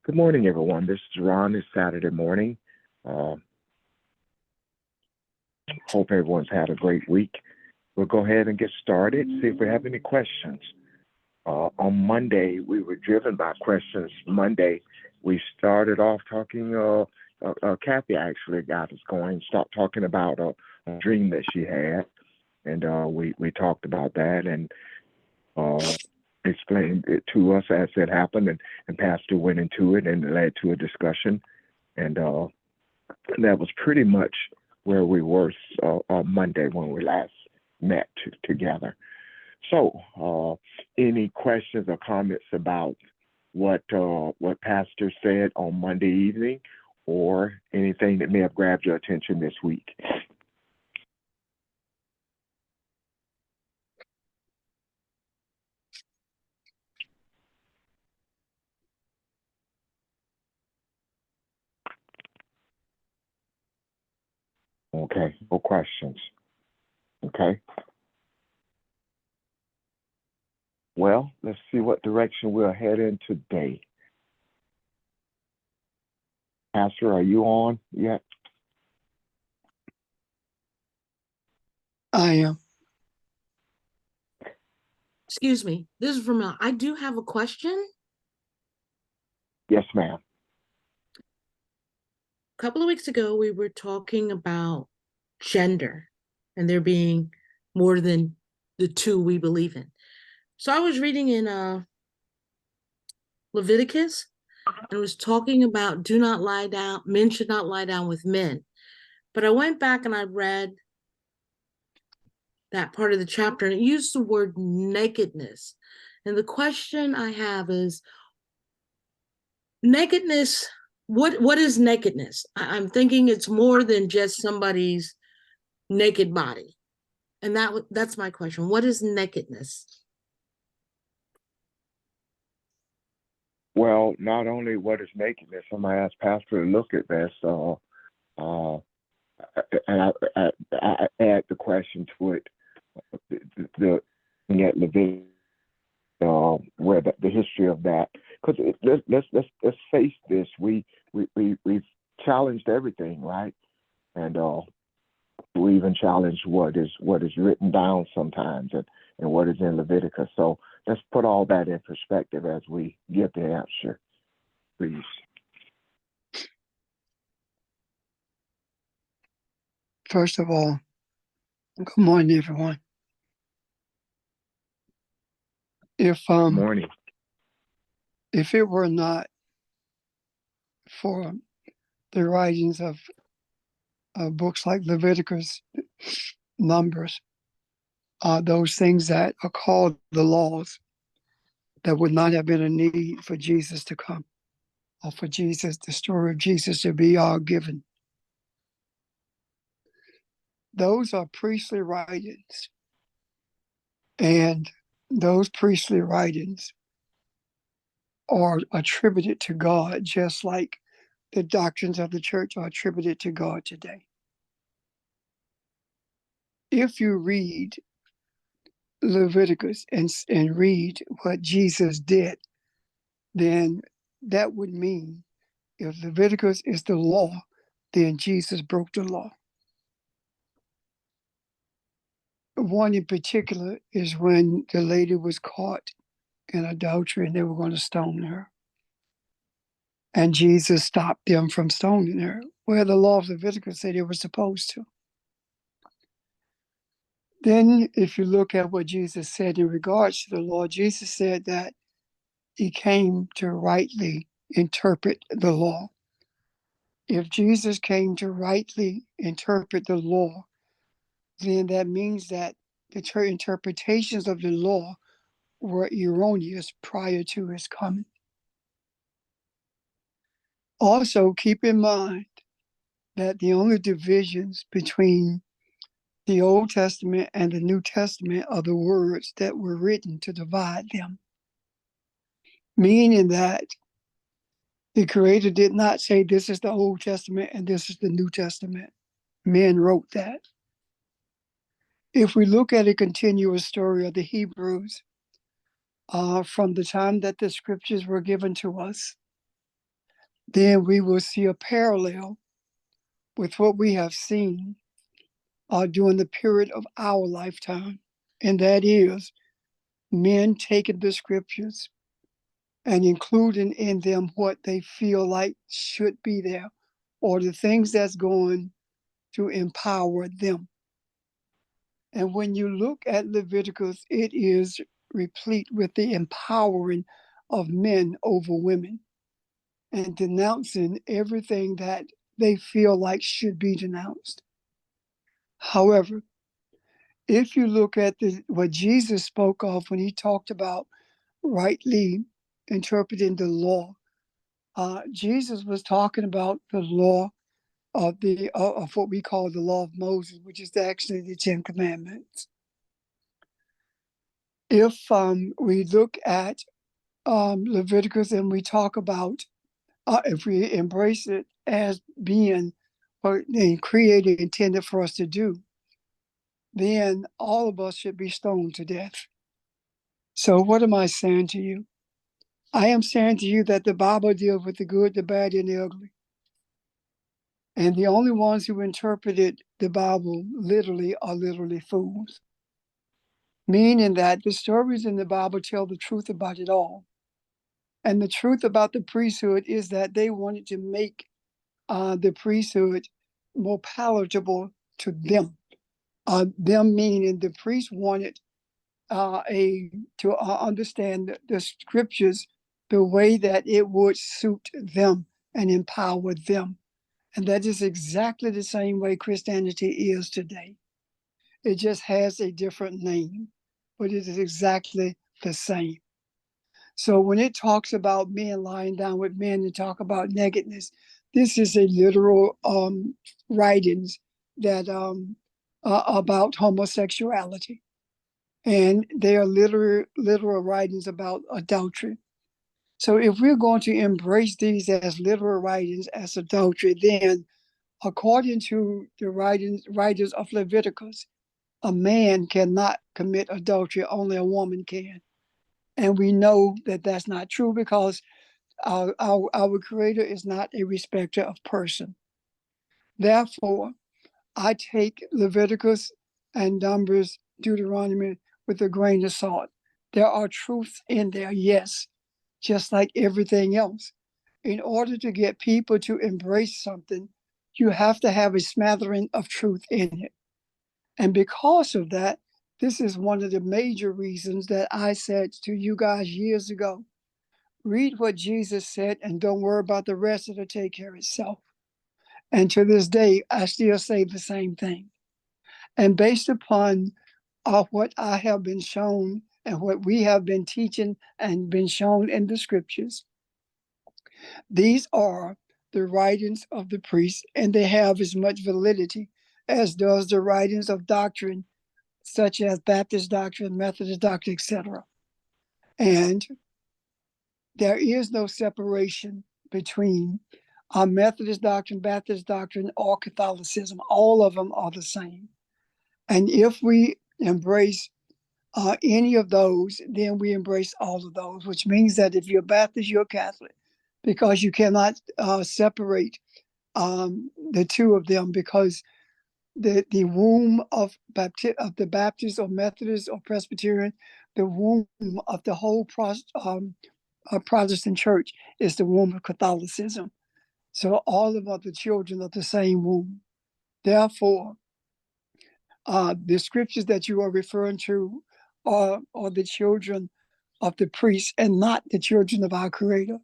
Good morning, everyone. This is Ron. It's Saturday morning. Uh, Hope everyone's had a great week. We'll go ahead and get started, see if we have any questions. On Monday, we were driven by questions. Monday, we started off talking, Kathy actually got us going, start talking about a dream that she had. And we talked about that and uh, explained it to us as it happened. And Pastor went into it and it led to a discussion. And that was pretty much where we were on Monday when we last met together. So, any questions or comments about what Pastor said on Monday evening, or anything that may have grabbed your attention this week? Okay, no questions. Okay. Well, let's see what direction we'll head in today. Pastor, are you on yet? I am. Excuse me, this is Vermel. I do have a question. Yes, ma'am. A couple of weeks ago, we were talking about gender and there being more than the two we believe in. So I was reading in Leviticus and it was talking about do not lie down, men should not lie down with men. But I went back and I read that part of the chapter and it used the word nakedness. And the question I have is nakedness, what is nakedness? I'm thinking it's more than just somebody's naked body. And that's my question. What is nakedness? Well, not only what is nakedness, I'm going to ask Pastor to look at this. And I add the question to it, the at Leviticus, where the history of that, because let's face this, we've challenged everything, right? And we even challenged what is written down sometimes, and what is in Leviticus. So let's put all that in perspective as we give the answer, please. First of all, good morning, everyone. If Morning. if it were not for the writings of books like Leviticus, Numbers, those things that are called the laws, there would not have been a need for Jesus to come, or for Jesus, the story of Jesus, to be all given. Those are priestly writings, and those priestly writings are attributed to God, just like the doctrines of the church are attributed to God today. If you read Leviticus and read what Jesus did, then that would mean if Leviticus is the law, then Jesus broke the law. One in particular is when the lady was caught in adultery and they were going to stone her. And Jesus stopped them from stoning her, where the law of Leviticus said they were supposed to. Then, if you look at what Jesus said in regards to the law, Jesus said that he came to rightly interpret the law. If Jesus came to rightly interpret the law, then that means that the church interpretations of the law were erroneous prior to his coming. Also, keep in mind that the only divisions between the Old Testament and the New Testament are the words that were written to divide them. Meaning that the Creator did not say this is the Old Testament and this is the New Testament. Men wrote that. If we look at a continuous story of the Hebrews, from the time that the scriptures were given to us, then we will see a parallel with what we have seen during the period of our lifetime. And that is men taking the scriptures and including in them what they feel like should be there or the things that's going to empower them. And when you look at Leviticus, it is replete with the empowering of men over women and denouncing everything that they feel like should be denounced. However, if you look at what Jesus spoke of when he talked about rightly interpreting the law, Jesus was talking about the law of what we call the law of Moses, which is actually the Ten Commandments. If we look at Leviticus and we talk about if we embrace it as being what the Creator intended for us to do, then all of us should be stoned to death. So, what am I saying to you? I am saying to you that the Bible deals with the good, the bad, and the ugly. And the only ones who interpreted the Bible literally are literally fools. Meaning that the stories in the Bible tell the truth about it all. And the truth about the priesthood is that they wanted to make the priesthood more palatable to them. Them meaning the priest wanted to understand the scriptures the way that it would suit them and empower them. And that is exactly the same way Christianity is today. It just has a different name, but it is exactly the same. So when it talks about men lying down with men and talk about nakedness, this is a literal writings that about homosexuality. And they are literal writings about adultery. So if we're going to embrace these as literal writings as adultery, then according to the writers of Leviticus, a man cannot commit adultery, only a woman can. And we know that that's not true because our Creator is not a respecter of person. Therefore, I take Leviticus and Numbers, Deuteronomy with a grain of salt. There are truths in there, yes, just like everything else. In order to get people to embrace something, you have to have a smattering of truth in it. And because of that, this is one of the major reasons that I said to you guys years ago, read what Jesus said and don't worry about the rest, it'll take care of itself. And to this day, I still say the same thing. And based upon what I have been shown and what we have been teaching and been shown in the scriptures, these are the writings of the priests, and they have as much validity as does the writings of doctrine, such as Baptist doctrine, Methodist doctrine, etc. And there is no separation between Methodist doctrine, Baptist doctrine, or Catholicism. All of them are the same. And if we embrace any of those, then we embrace all of those, which means that if you're Baptist, you're Catholic, because you cannot separate the two of them, because the womb of the Baptist or Methodist or Presbyterian, the womb of the whole Protestant church is the womb of Catholicism. So all of them are the children of the same womb. Therefore, the scriptures that you are referring to are the children of the priests and not the children of our Creator.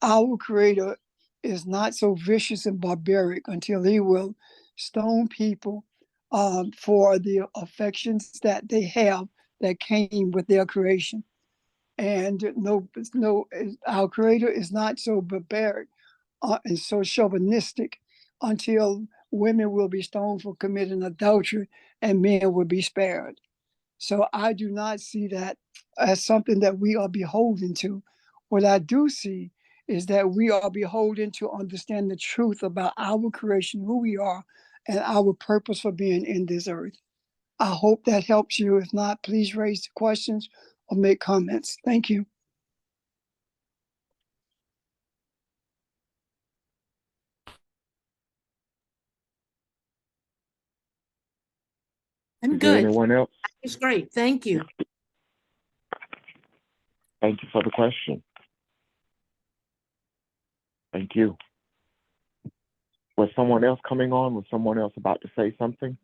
Our Creator is not so vicious and barbaric until He will stone people for the affections that they have that came with their creation. And our Creator is not so barbaric and so chauvinistic until women will be stoned for committing adultery and men will be spared. So I do not see that as something that we are beholden to. What I do see is that we are beholden to understand the truth about our creation, who we are, and our purpose for being in this earth. I hope that helps you. If not, please raise questions or make comments. Thank you. I'm Is there good. anyone else? It's great. Thank you. Thank you for the question. Thank you. Was someone else coming on? Was someone else about to say something?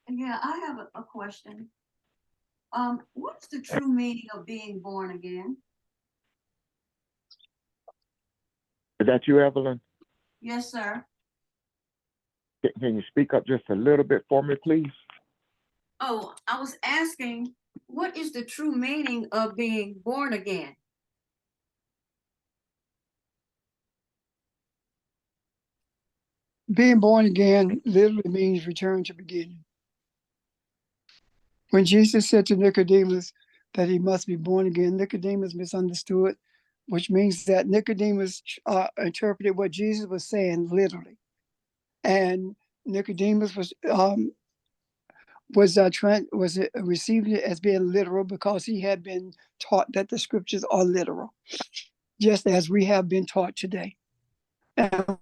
Yeah, I have a question. What's the true meaning of being born again? Is that you, Evelyn? Yes, sir. Can you speak up just a little bit for me, please? Oh, I was asking, what is the true meaning of being born again? Being born again literally means return to beginning. When Jesus said to Nicodemus that he must be born again, Nicodemus misunderstood, which means that Nicodemus interpreted what Jesus was saying literally. And Nicodemus was receiving it as being literal because he had been taught that the scriptures are literal, just as we have been taught today. And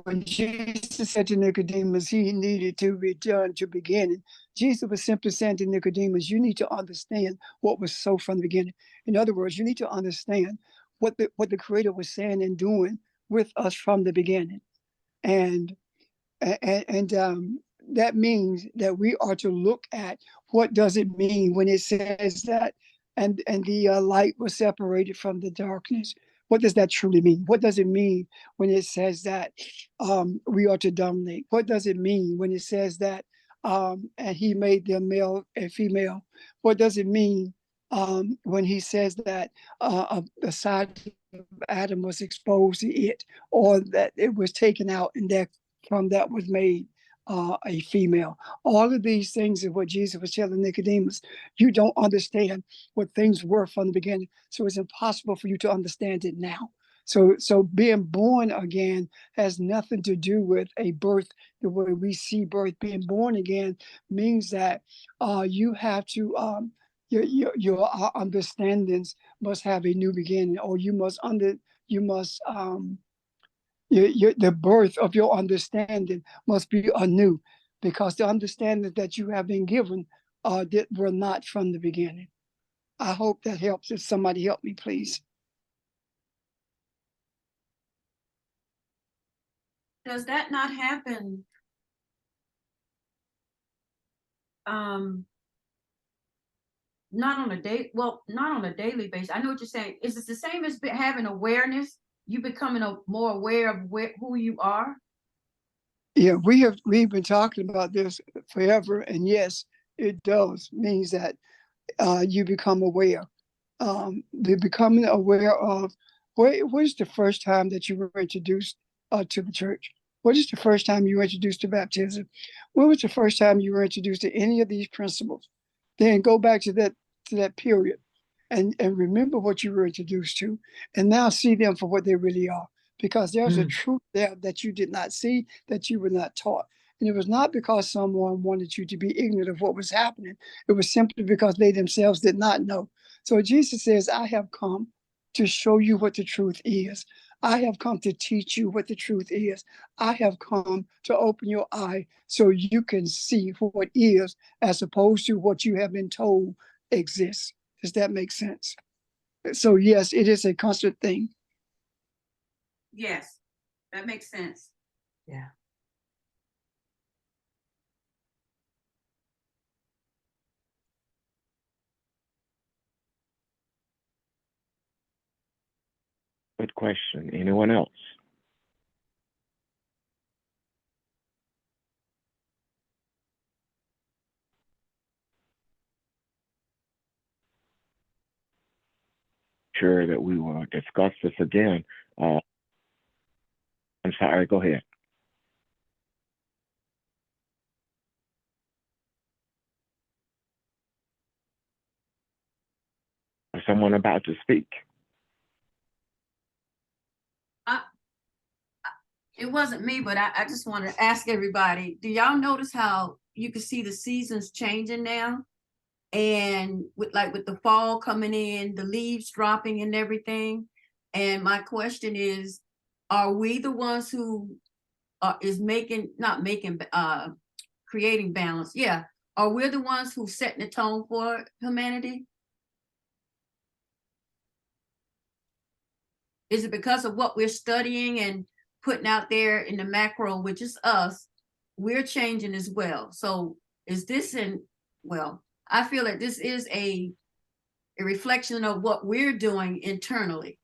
when Jesus said to Nicodemus he needed to return to beginning, Jesus was simply saying to Nicodemus, you need to understand what was so from the beginning. In other words, you need to understand what the Creator was saying and doing with us from the beginning. And that means that we are to look at what does it mean when it says that and the light was separated from the darkness. What does that truly mean? What does it mean when it says that we are to dominate? What does it mean when it says that and he made them male and female? What does it mean when he says that the side of Adam was exposed to it, or that it was taken out and that from that was made a female? All of these things is what Jesus was telling Nicodemus. You don't understand what things were from the beginning, so it's impossible for you to understand it now. So being born again has nothing to do with a birth the way we see birth. Being born again means that you have to your understandings must have a new beginning, or you must the birth of your understanding must be anew, because the understanding that you have been given that were not from the beginning. I hope that helps. If somebody help me, please. Does that not happen? Not on a day, well, not on a daily basis. I know what you're saying. Is it the same as having awareness? You becoming more aware of who you are? Yeah, we've been talking about this forever, and yes, it does means that you become aware. The becoming aware of what is the first time that you were introduced to the church? What is the first time you were introduced to baptism? When was the first time you were introduced to any of these principles? Then go back to that period and remember what you were introduced to, and now see them for what they really are. Because there's a truth there that you did not see, that you were not taught. And it was not because someone wanted you to be ignorant of what was happening. It was simply because they themselves did not know. So Jesus says, I have come to show you what the truth is. I have come to teach you what the truth is. I have come to open your eye so you can see what is, as opposed to what you have been told exists. Does that make sense? So yes, it is a constant thing. Yes, that makes sense. Yeah. Good question. Anyone else? Sure that we will discuss this again. I'm sorry, go ahead. Is someone about to speak? It wasn't me, but I just want to ask everybody, do y'all notice how you can see the seasons changing now? And with the fall coming in, the leaves dropping and everything. And my question is, are we the ones who is creating balance? Yeah. are we the ones who set the tone for humanity? Is it because of what we're studying and putting out there in the macro, which is us, we're changing as well? So is this well, I feel that this is a reflection of what we're doing internally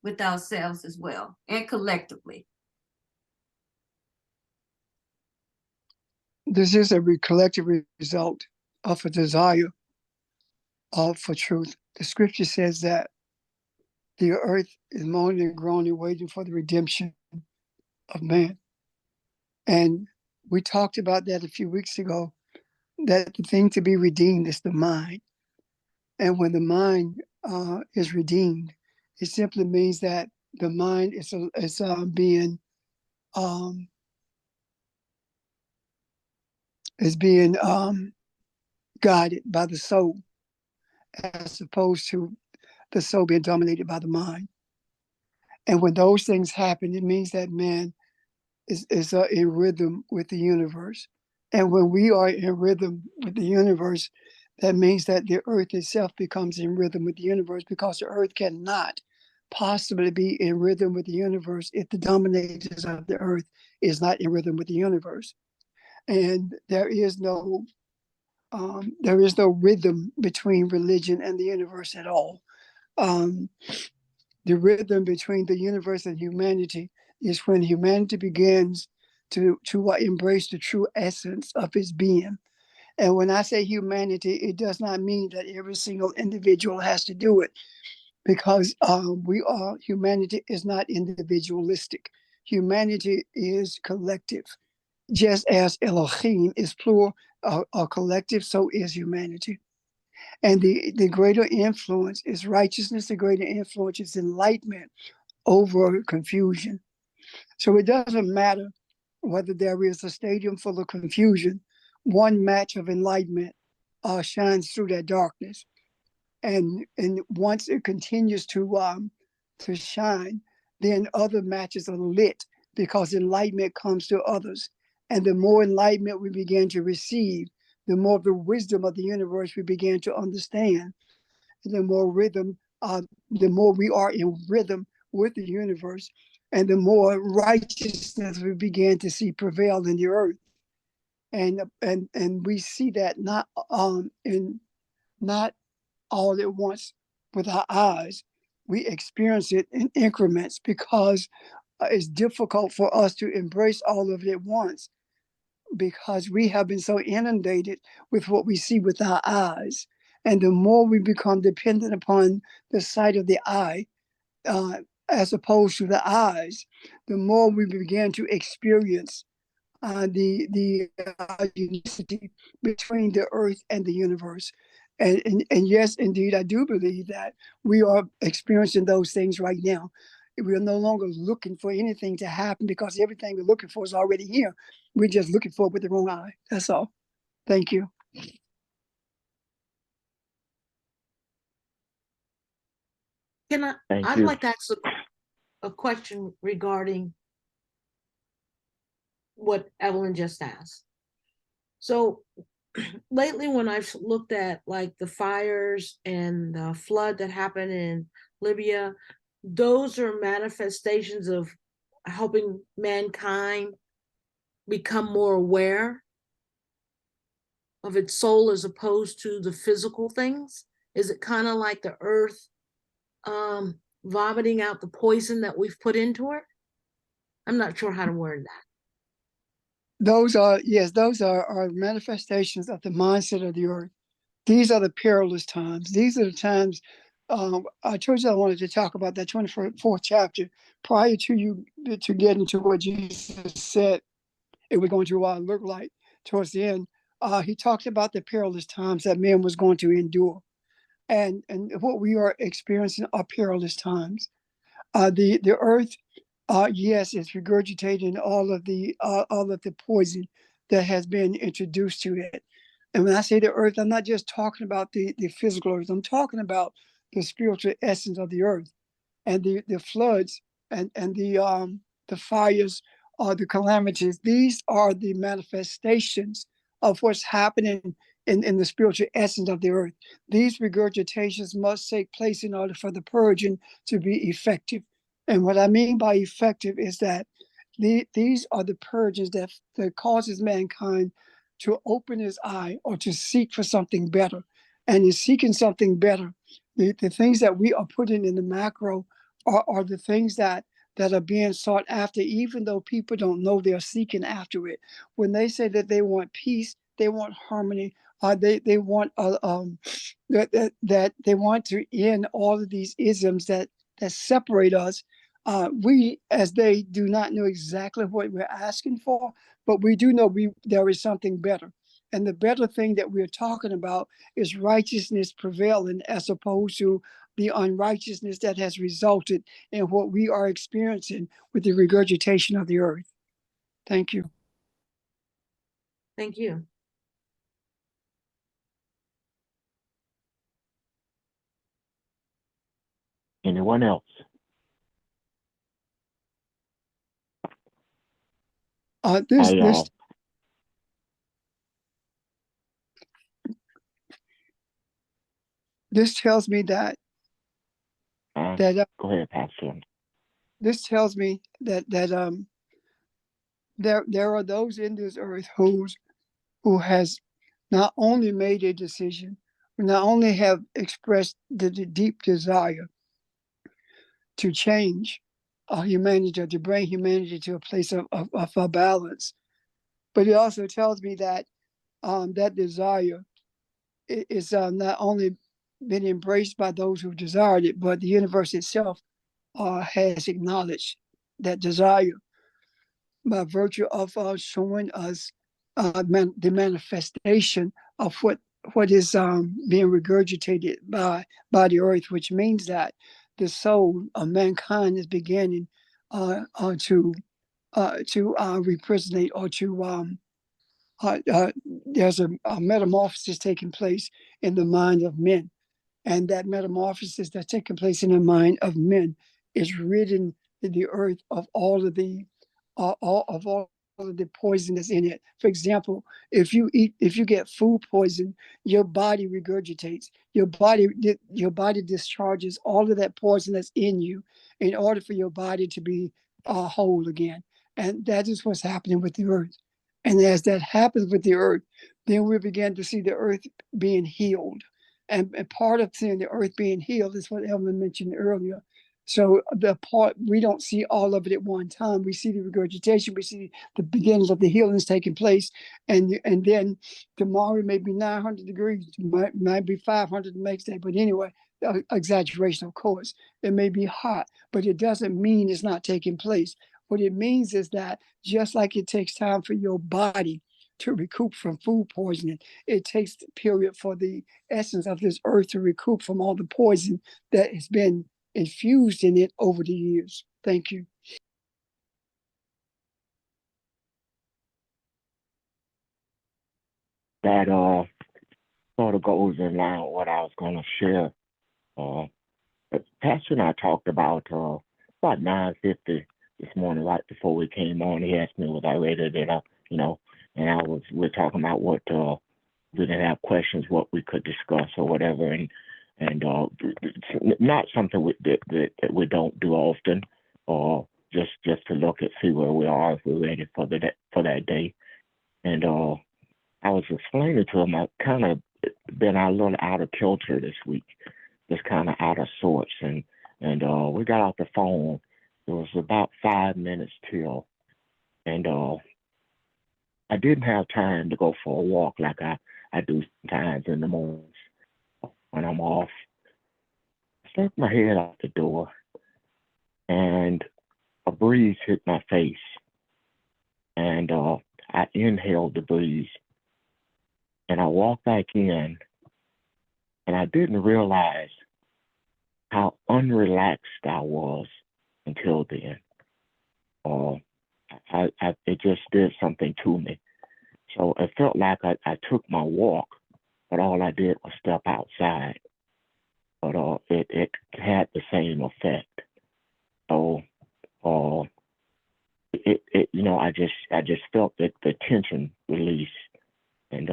with ourselves as well and collectively. This is a collective result of a desire for truth. The scripture says that the earth is moaning and groaning, waiting for the redemption of man. And we talked about that a few weeks ago, that the thing to be redeemed is the mind. And when the mind is redeemed, it simply means that the mind is being guided by the soul, as opposed to the soul being dominated by the mind. And when those things happen, it means that man is in rhythm with the universe. And when we are in rhythm with the universe, that means that the earth itself becomes in rhythm with the universe, because the earth cannot possibly be in rhythm with the universe if the dominators of the earth is not in rhythm with the universe. And there is no rhythm between religion and the universe at all. The rhythm between the universe and humanity is when humanity begins to embrace the true essence of its being. And when I say humanity, it does not mean that every single individual has to do it, because humanity is not individualistic. Humanity is collective. Just as Elohim is plural or collective, so is humanity. And the greater influence is righteousness, the greater influence is enlightenment over confusion. So it doesn't matter whether there is a stadium full of confusion, one match of enlightenment shines through that darkness. And once it continues to shine, then other matches are lit, because enlightenment comes to others. And the more enlightenment we begin to receive, the more of the wisdom of the universe we begin to understand, and the more we are in rhythm with the universe, and the more righteousness we begin to see prevail in the earth. And we see that not all at once with our eyes. We experience it in increments, because it's difficult for us to embrace all of it at once, because we have been so inundated with what we see with our eyes. And the more we become dependent upon the sight of the eye, as opposed to the eyes, the more we begin to experience the unicity between the earth and the universe. And yes, indeed, I do believe that we are experiencing those things right now. We are no longer looking for anything to happen, because everything we're looking for is already here. We're just looking for it with the wrong eye. That's all. Thank you. I'd like to ask a question regarding what Evelyn just asked. So lately, when I've looked at like the fires and the flood that happened in Libya, those are manifestations of helping mankind become more aware of its soul as opposed to the physical things. Is it kind of like the earth vomiting out the poison that we've put into it? I'm not sure how to word that. Those are manifestations of the mindset of the earth. These are the perilous times. These are the times. I told you I wanted to talk about that 24th chapter prior to you to get into what Jesus said it was going to look like towards the end. He talked about the perilous times that man was going to endure, and what we are experiencing are perilous times. The earth, yes, is regurgitating all of the poison that has been introduced to it. And when I say the earth, I'm not just talking about the physical earth. I'm talking about the spiritual essence of the earth, and the floods and the fires, the calamities. These are the manifestations of what's happening in the spiritual essence of the earth. These regurgitations must take place in order for the purging to be effective. And what I mean by effective is that these are the purges that causes mankind to open his eye or to seek for something better. And in seeking something better, the things that we are putting in the macro are the things that are being sought after, even though people don't know they're seeking after it. When they say that they want peace, they want harmony, they want that they want to end all of these isms that separate us. We, as they, do not know exactly what we're asking for, but we do know there is something better. And the better thing that we're talking about is righteousness prevailing as opposed to the unrighteousness that has resulted in what we are experiencing with the regurgitation of the earth. Thank you. Thank you. Anyone else? This tells me that go ahead, Pastor. This tells me that there are those in this earth who has not only made a decision, not only have expressed the deep desire to change humanity, or to bring humanity to a place of balance, but it also tells me that that desire is not only been embraced by those who desired it, but the universe itself has acknowledged that desire by virtue of showing us the manifestation of what is being regurgitated by the earth, which means that the soul of mankind is beginning to represent, or to there's a metamorphosis taking place in the mind of men. And that metamorphosis that's taking place in the mind of men is ridding the earth of all of the poison that's in it. For example, if you get food poison, your body regurgitates. Your body discharges all of that poison that's in you in order for your body to be whole again. And that is what's happening with the earth. And as that happens with the earth, then we begin to see the earth being healed. And part of seeing the earth being healed is what Evelyn mentioned earlier. So the part, we don't see all of it at one time. We see the regurgitation, we see the beginnings of the healings taking place, and then tomorrow may be 900 degrees, might be 500 the next day. But anyway, exaggeration, of course. It may be hot, but it doesn't mean it's not taking place. What it means is that just like it takes time for your body to recoup from food poisoning, it takes the period for the essence of this earth to recoup from all the poison that has been infused in it over the years. Thank you. That sort of goes in line with what I was going to share. Pastor and I talked about 9:50 this morning, right before we came on. He asked me, was I ready to, and we're talking about what we didn't have questions, what we could discuss or whatever, and it's not something that we don't do often, or just to look and see where we are, if we're ready for that day. And I was explaining to him, I've kind of been a little out of kilter this week, just kind of out of sorts, and we got off the phone. It was about 5 minutes till, and I didn't have time to go for a walk like I do sometimes in the mornings when I'm off. I stuck my head out the door, and a breeze hit my face, and I inhaled the breeze, and I walked back in, and I didn't realize how unrelaxed I was until then. It just did something to me. So it felt like I took my walk, but all I did was step outside. But it had the same effect. So I just felt that the tension release, And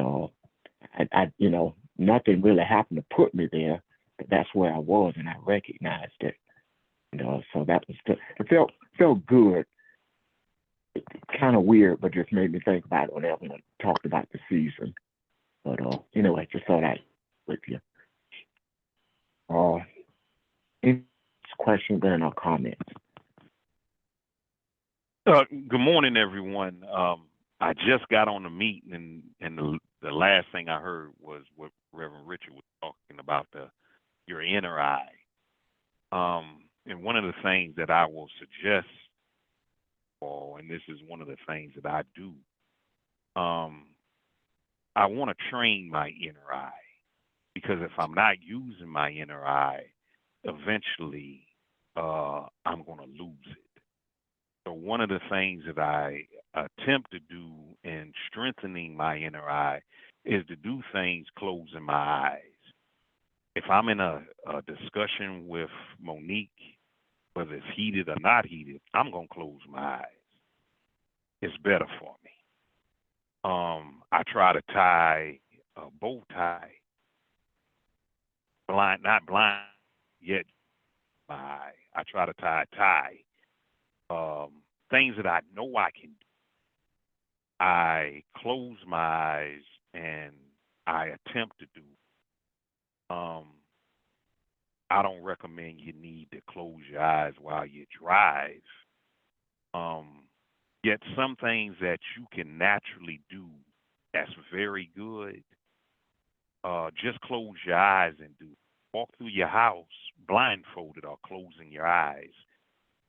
nothing really happened to put me there, but that's where I was, and I recognized it. And so that was good. It felt good. Kind of weird, but just made me think about it whenever I talked about the season. But anyway, just thought I'd with you. Any questions and or comments? Good morning, everyone. I just got on the meeting, and the last thing I heard was what Reverend Richard was talking about, your inner eye. And one of the things that I will suggest, and this is one of the things that I do, I want to train my inner eye, because if I'm not using my inner eye, eventually I'm going to lose it. So one of the things that I attempt to do in strengthening my inner eye is to do things closing my eyes. If I'm in a discussion with Monique, whether it's heated or not heated, I'm going to close my eyes. It's better for me. I try to tie a bow tie, not blind yet my eye. I try to tie a tie. Things that I know I can do. I close my eyes and I attempt to do. I don't recommend you need to close your eyes while you drive. Yet some things that you can naturally do that's very good, just close your eyes and do. Walk through your house blindfolded or closing your eyes.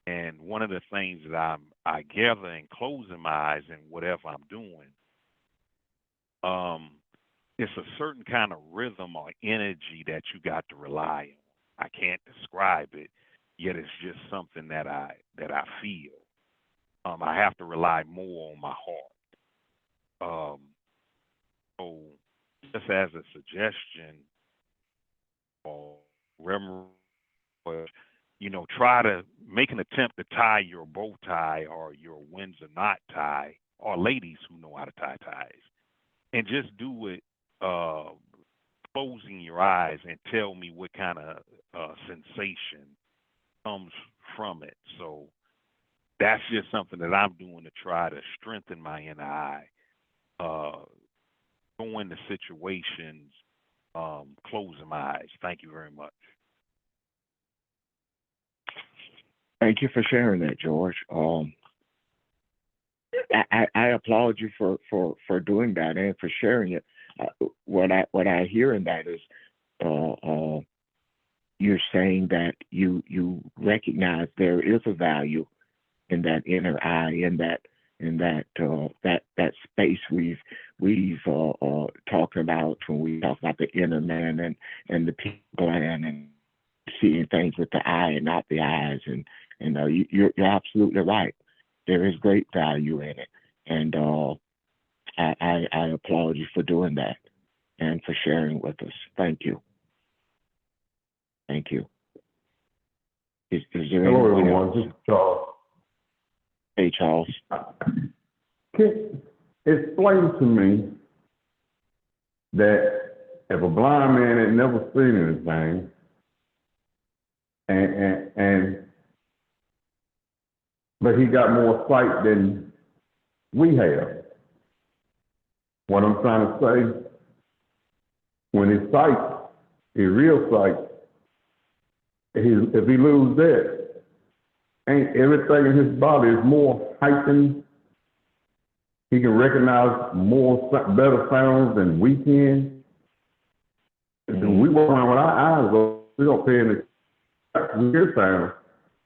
And one of the things that I gather in closing my eyes and whatever I'm doing, it's a certain kind of rhythm or energy that you got to rely on. I can't describe it, yet it's just something that I feel. I have to rely more on my heart. So just as a suggestion, or try to make an attempt to tie your bow tie or your Windsor knot tie, or ladies who know how to tie ties, and just do it closing your eyes and tell me what kind of sensation comes from it. So that's just something that I'm doing to try to strengthen my inner eye. Go into situations, closing my eyes. Thank you very much. Thank you for sharing that, George. I applaud you for doing that and for sharing it. What I hear in that is you're saying that you recognize there is a value in that inner eye, in that space we've talking about when we talk about the inner man and the pineal gland and seeing things with the eye and not the eyes, and you're absolutely right. There is great value in it, and I applaud you for doing that and for sharing with us. Thank you. Thank you. Is there Hello, anyone everyone. else? This is Charles. Hey, Charles. Can explain to me that if a blind man had never seen anything, but he got more sight than we have. What I'm trying to say, when his sight, his real sight, if he lose that, ain't everything in his body is more heightened. He can recognize better sounds than we can. And we walk around with our eyes open, we don't pay any we hear sounds.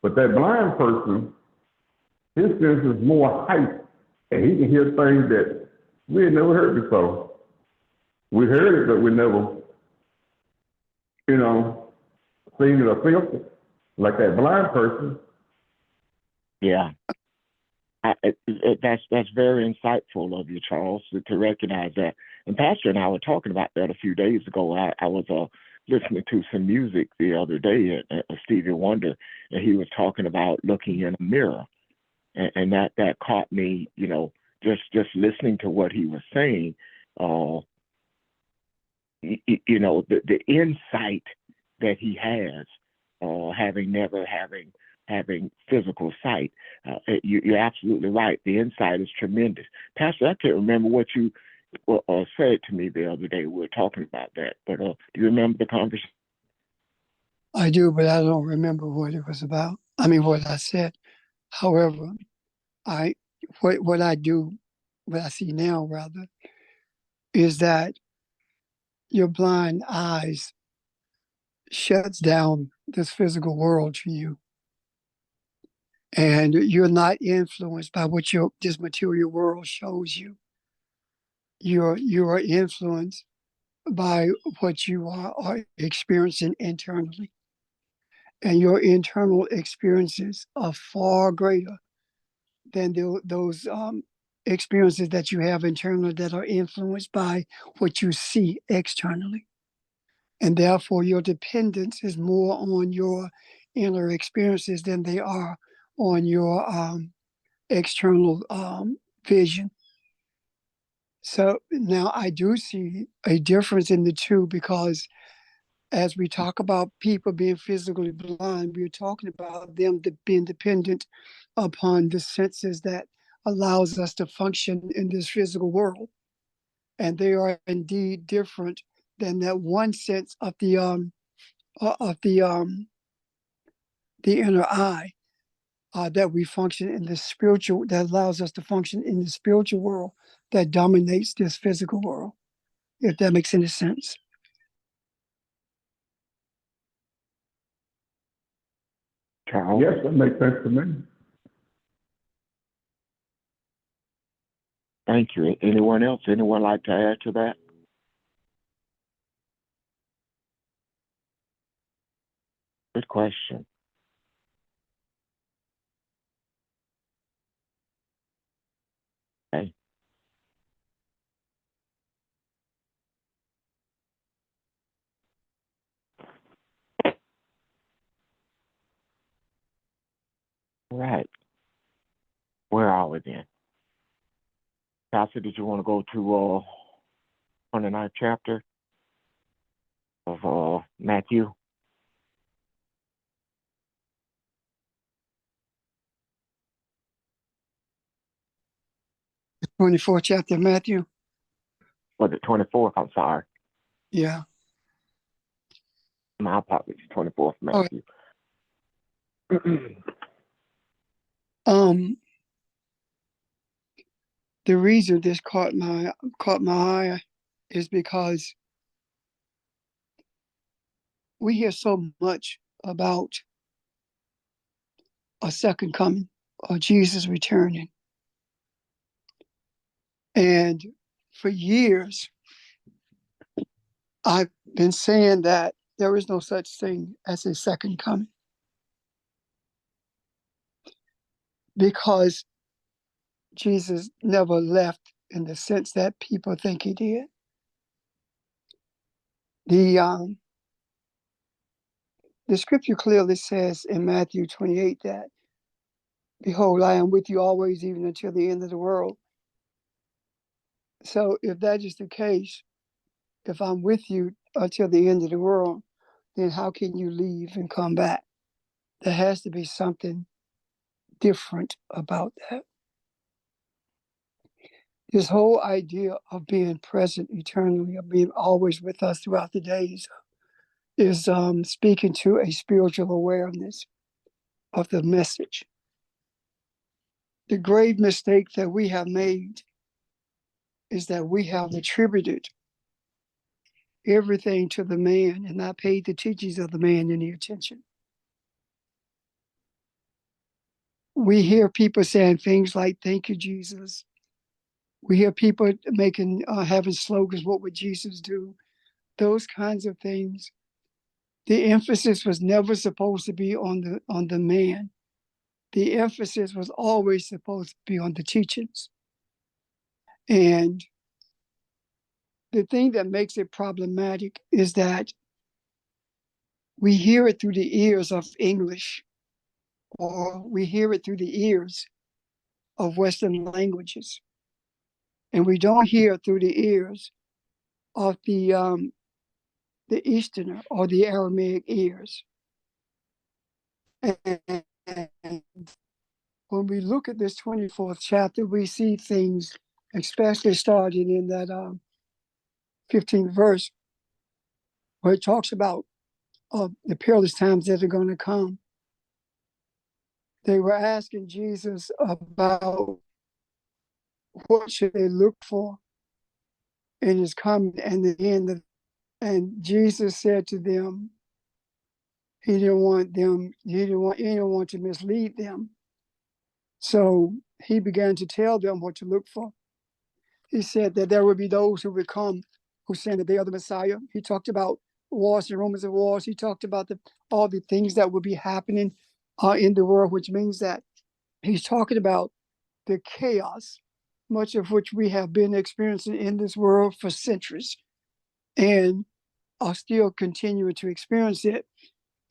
But that blind person, his sense is more heightened, and he can hear things that we had never heard before. We heard it, but we never, seen it or felt it. Like that blind person. Yeah. That's very insightful of you, Charles, to recognize that. And Pastor and I were talking about that a few days ago. I was listening to some music the other day, Stevie Wonder, and he was talking about looking in a mirror, and that caught me. Just listening to what he was saying, uh, you know, the insight that he has, having physical sight. You're absolutely right. The insight is tremendous. Pastor, I can't remember what you said to me the other day. We were talking about that, but do you remember the conversation? I do, but I don't remember what it was about. I mean, what I said. However, I what I do, what I see now rather, is that your blind eyes shuts down this physical world to you, and you're not influenced by what this material world shows you. You are influenced by what you are experiencing internally, and your internal experiences are far greater than those experiences that you have internally that are influenced by what you see externally. And therefore, your dependence is more on your inner experiences than they are on your external vision. So now I do see a difference in the two, because as we talk about people being physically blind, we're talking about them being dependent upon the senses that allows us to function in this physical world. And they are indeed different than that one sense of of the inner eye, that we function in the spiritual, that allows us to function in the spiritual world that dominates this physical world, if that makes any sense. Charles? Yes, that makes sense to me. Thank you. Anyone else? Anyone like to add to that? Good question. Hey. All right. Where are we then? Pastor, did you want to go to 29th chapter of Matthew? 24th chapter of Matthew. Was it 24th? I'm sorry. Yeah. My apologies. 24th Oh, Matthew. the reason this caught my eye is because we hear so much about a second coming or Jesus returning. And for years, I've been saying that there is no such thing as a second coming, because Jesus never left in the sense that people think he did. The scripture clearly says in Matthew 28 that, behold, I am with you always, even until the end of the world. So if that is the case, if I'm with you until the end of the world, then how can you leave and come back? There has to be something different about that. This whole idea of being present eternally, of being always with us throughout the days, is speaking to a spiritual awareness of the message. The grave mistake that we have made is that we have attributed everything to the man and not paid the teachings of the man any attention. We hear people saying things like, thank you, Jesus. We hear people having slogans, what would Jesus do? Those kinds of things. The emphasis was never supposed to be on the man. The emphasis was always supposed to be on the teachings. And the thing that makes it problematic is that we hear it through the ears of English, or we hear it through the ears of Western languages. and we don't hear through the ears of the Easterner or the Aramaic ears. And when we look at this 24th chapter, we see things, especially starting in that 15th verse, where it talks about the perilous times that are going to come. They were asking Jesus about what should they look for in his coming and the end. And Jesus said to them, he didn't want anyone to mislead them. So he began to tell them what to look for. He said that there would be those who would come who said that they are the Messiah. He talked about wars and rumors of wars. He talked about all the things that would be happening in the world, which means that he's talking about the chaos, much of which we have been experiencing in this world for centuries and are still continuing to experience it.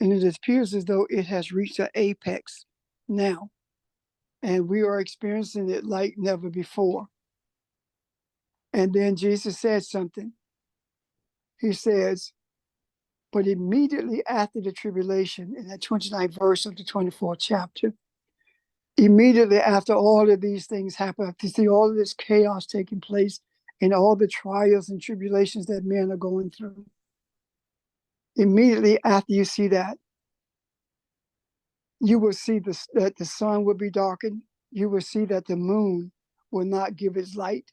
And it appears as though it has reached an apex now. And we are experiencing it like never before. And then Jesus said something. He says, but immediately after the tribulation, in that 29th verse of the 24th chapter, immediately after all of these things happen, after you see all of this chaos taking place and all the trials and tribulations that men are going through, immediately after you see that, you will see that the sun will be darkened. You will see that the moon will not give its light.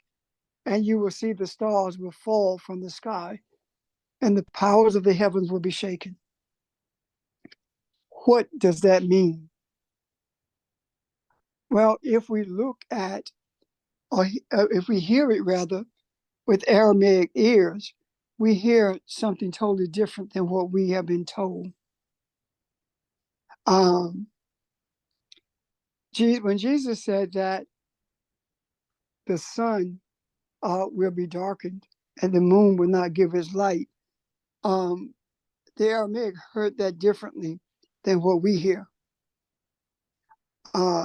And you will see the stars will fall from the sky. And the powers of the heavens will be shaken. What does that mean? Well, if we look at, or if we hear it rather, with Aramaic ears, we hear something totally different than what we have been told. When Jesus said that the sun will be darkened and the moon will not give its light, the Aramaic heard that differently than what we hear.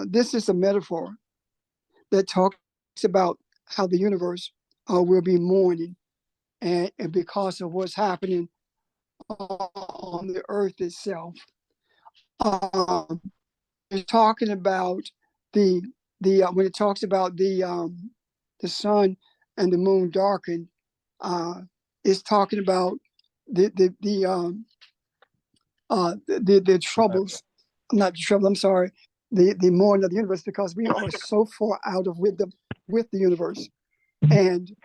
This is a metaphor that talks about how the universe will be mourning, and because of what's happening on the earth itself. It's talking about the when it talks about the sun and the moon darkened, it's talking about the troubles, not the trouble, I'm sorry, the mourning of the universe, because we are so far out of rhythm with the universe. And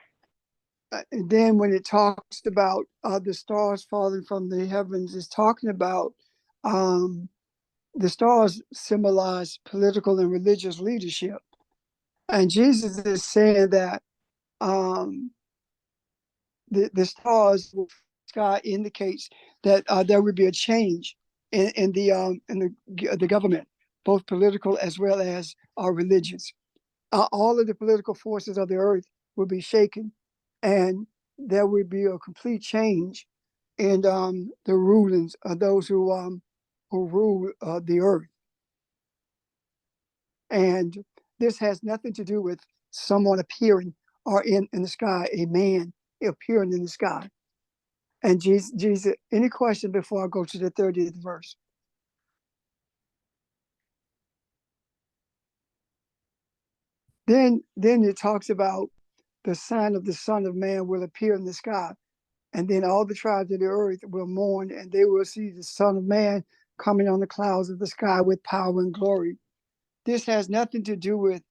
then when it talks about the stars falling from the heavens, it's talking about the stars symbolize political and religious leadership. And Jesus is saying that the stars sky indicates that there would be a change in the government, both political as well as religious. All of the political forces of the earth will be shaken, and there will be a complete change in the rulings of those who rule the earth. And this has nothing to do with someone appearing or in the sky, a man appearing in the sky. And Jesus, any question before I go to the 30th verse? Then it talks about the sign of the Son of Man will appear in the sky. And then all the tribes of the earth will mourn, and they will see the Son of Man coming on the clouds of the sky with power and glory. This has nothing to do with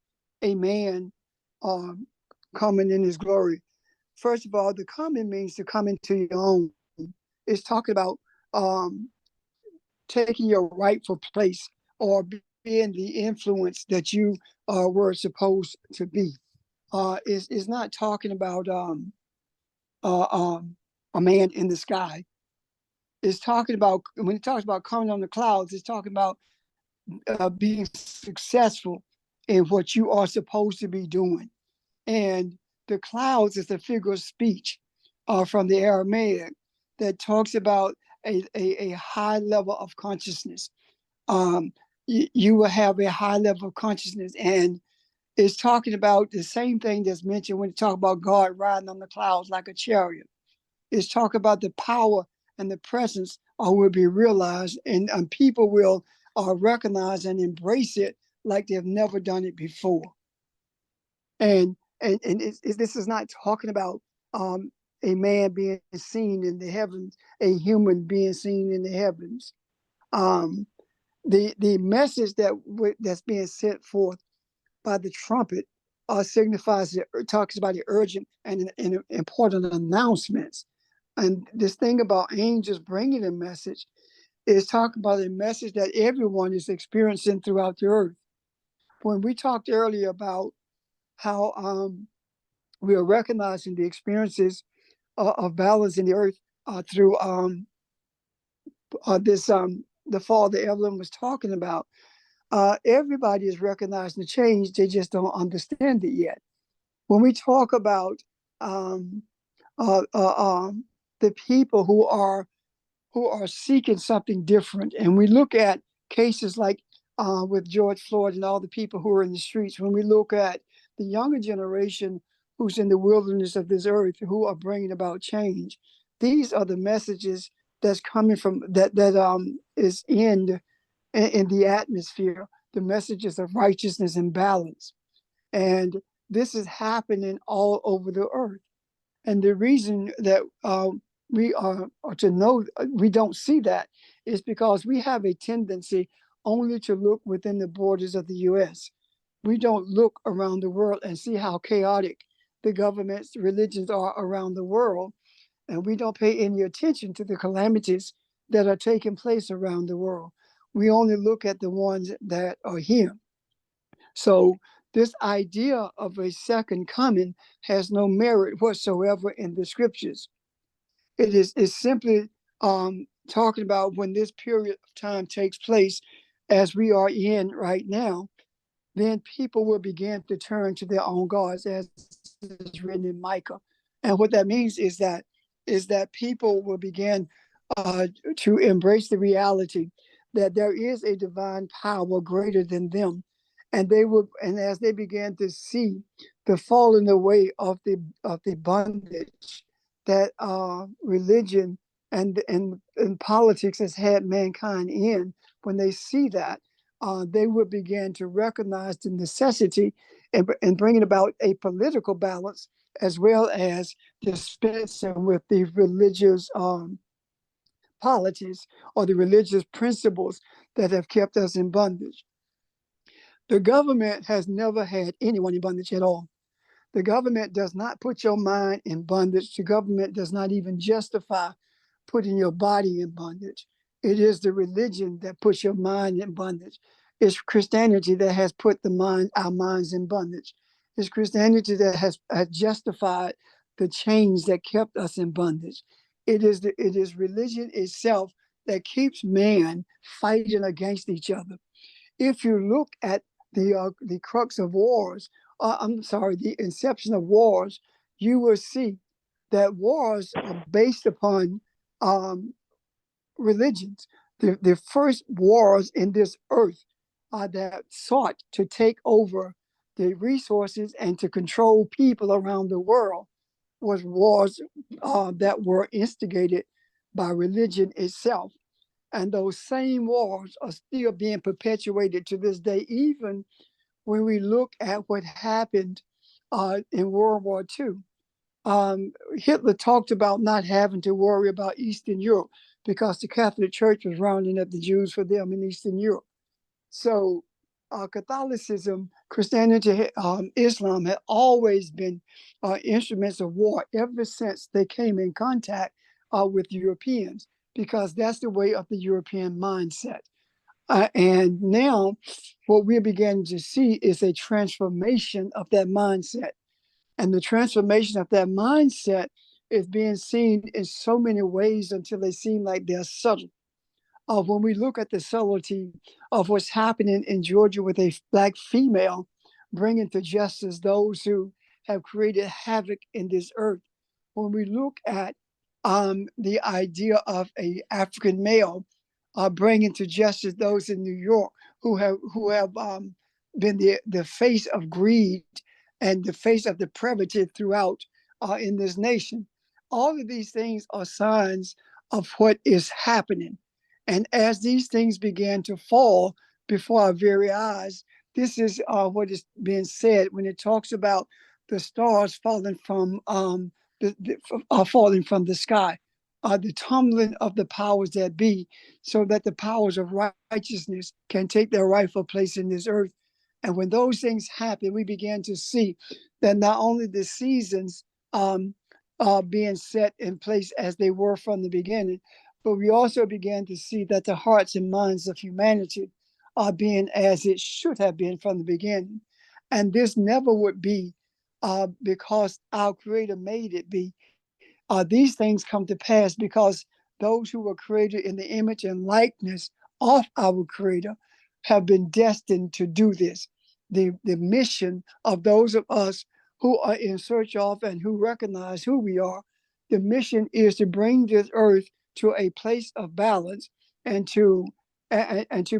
a man coming in his glory. First of all, the coming means to come into your own. It's talking about taking your rightful place or being the influence that you were supposed to be. It's not talking about a man in the sky. It's talking about, when it talks about coming on the clouds, it's talking about being successful in what you are supposed to be doing. And the clouds is a figure of speech from the Aramaic that talks about a high level of consciousness. You will have a high level of consciousness, and is talking about the same thing that's mentioned when you talk about God riding on the clouds like a chariot. It's talk about the power and the presence will be realized, and people will recognize and embrace it like they've never done it before. And this is not talking about a man being seen in the heavens, a human being seen in the heavens. The message that's being sent forth by the trumpet signifies talks about the urgent and important announcements. And this thing about angels bringing a message is talking about a message that everyone is experiencing throughout the earth. When we talked earlier about how we are recognizing the experiences of balance in the earth through the fall that Evelyn was talking about, everybody is recognizing the change. They just don't understand it yet. When we talk about the people who are seeking something different, and we look at cases like with George Floyd and all the people who are in the streets, when we look at the younger generation who's in the wilderness of this earth, who are bringing about change, these are the messages that's coming from that is in the atmosphere, the messages of righteousness and balance. And this is happening all over the earth. And the reason that we are to know we don't see that is because we have a tendency only to look within the borders of the US. We don't look around the world and see how chaotic the governments, religions are around the world. And we don't pay any attention to the calamities that are taking place around the world. We only look at the ones that are here. So this idea of a second coming has no merit whatsoever in the scriptures. It is simply talking about when this period of time takes place, as we are in right now, then people will begin to turn to their own gods, as is written in Micah. And what that means is that people will begin to embrace the reality that there is a divine power greater than them, and as they began to see the falling away of the bondage that religion and politics has had mankind in, when they see that, they would begin to recognize the necessity and bringing about a political balance, as well as dispensing with the religious polities or the religious principles that have kept us in bondage. The government has never had anyone in bondage at all. The government does not put your mind in bondage. The government does not even justify putting your body in bondage. It is the religion that puts your mind in bondage. It's Christianity that has put our minds in bondage. It's Christianity that has justified the chains that kept us in bondage. It is religion itself that keeps man fighting against each other. If you look at the crux of wars, the inception of wars, you will see that wars are based upon religions. The first wars in this earth that sought to take over the resources and to control people around the world was wars that were instigated by religion itself. And those same wars are still being perpetuated to this day, even when we look at what happened in World War II. Hitler talked about not having to worry about Eastern Europe because the Catholic Church was rounding up the Jews for them in Eastern Europe. So Catholicism, Christianity, Islam had always been instruments of war ever since they came in contact with Europeans, because that's the way of the European mindset. And now what we're beginning to see is a transformation of that mindset. And the transformation of that mindset is being seen in so many ways until they seem like they're subtle. When we look at the subtlety of what's happening in Georgia with a Black female bringing to justice those who have created havoc in this earth, when we look at the idea of a African male bringing to justice those in New York who have been the face of greed and the face of depravity throughout in this nation. All of these things are signs of what is happening. And as these things began to fall before our very eyes, this is what is being said when it talks about the stars falling from falling from the sky, the tumbling of the powers that be, so that the powers of righteousness can take their rightful place in this earth. And when those things happen, we began to see that not only the seasons are being set in place as they were from the beginning, but we also began to see that the hearts and minds of humanity are being as it should have been from the beginning. And this never would be because our Creator made it be. These things come to pass because those who were created in the image and likeness of our Creator have been destined to do this. The mission of those of us who are in search of and who recognize who we are, the mission is to bring this earth to a place of balance and to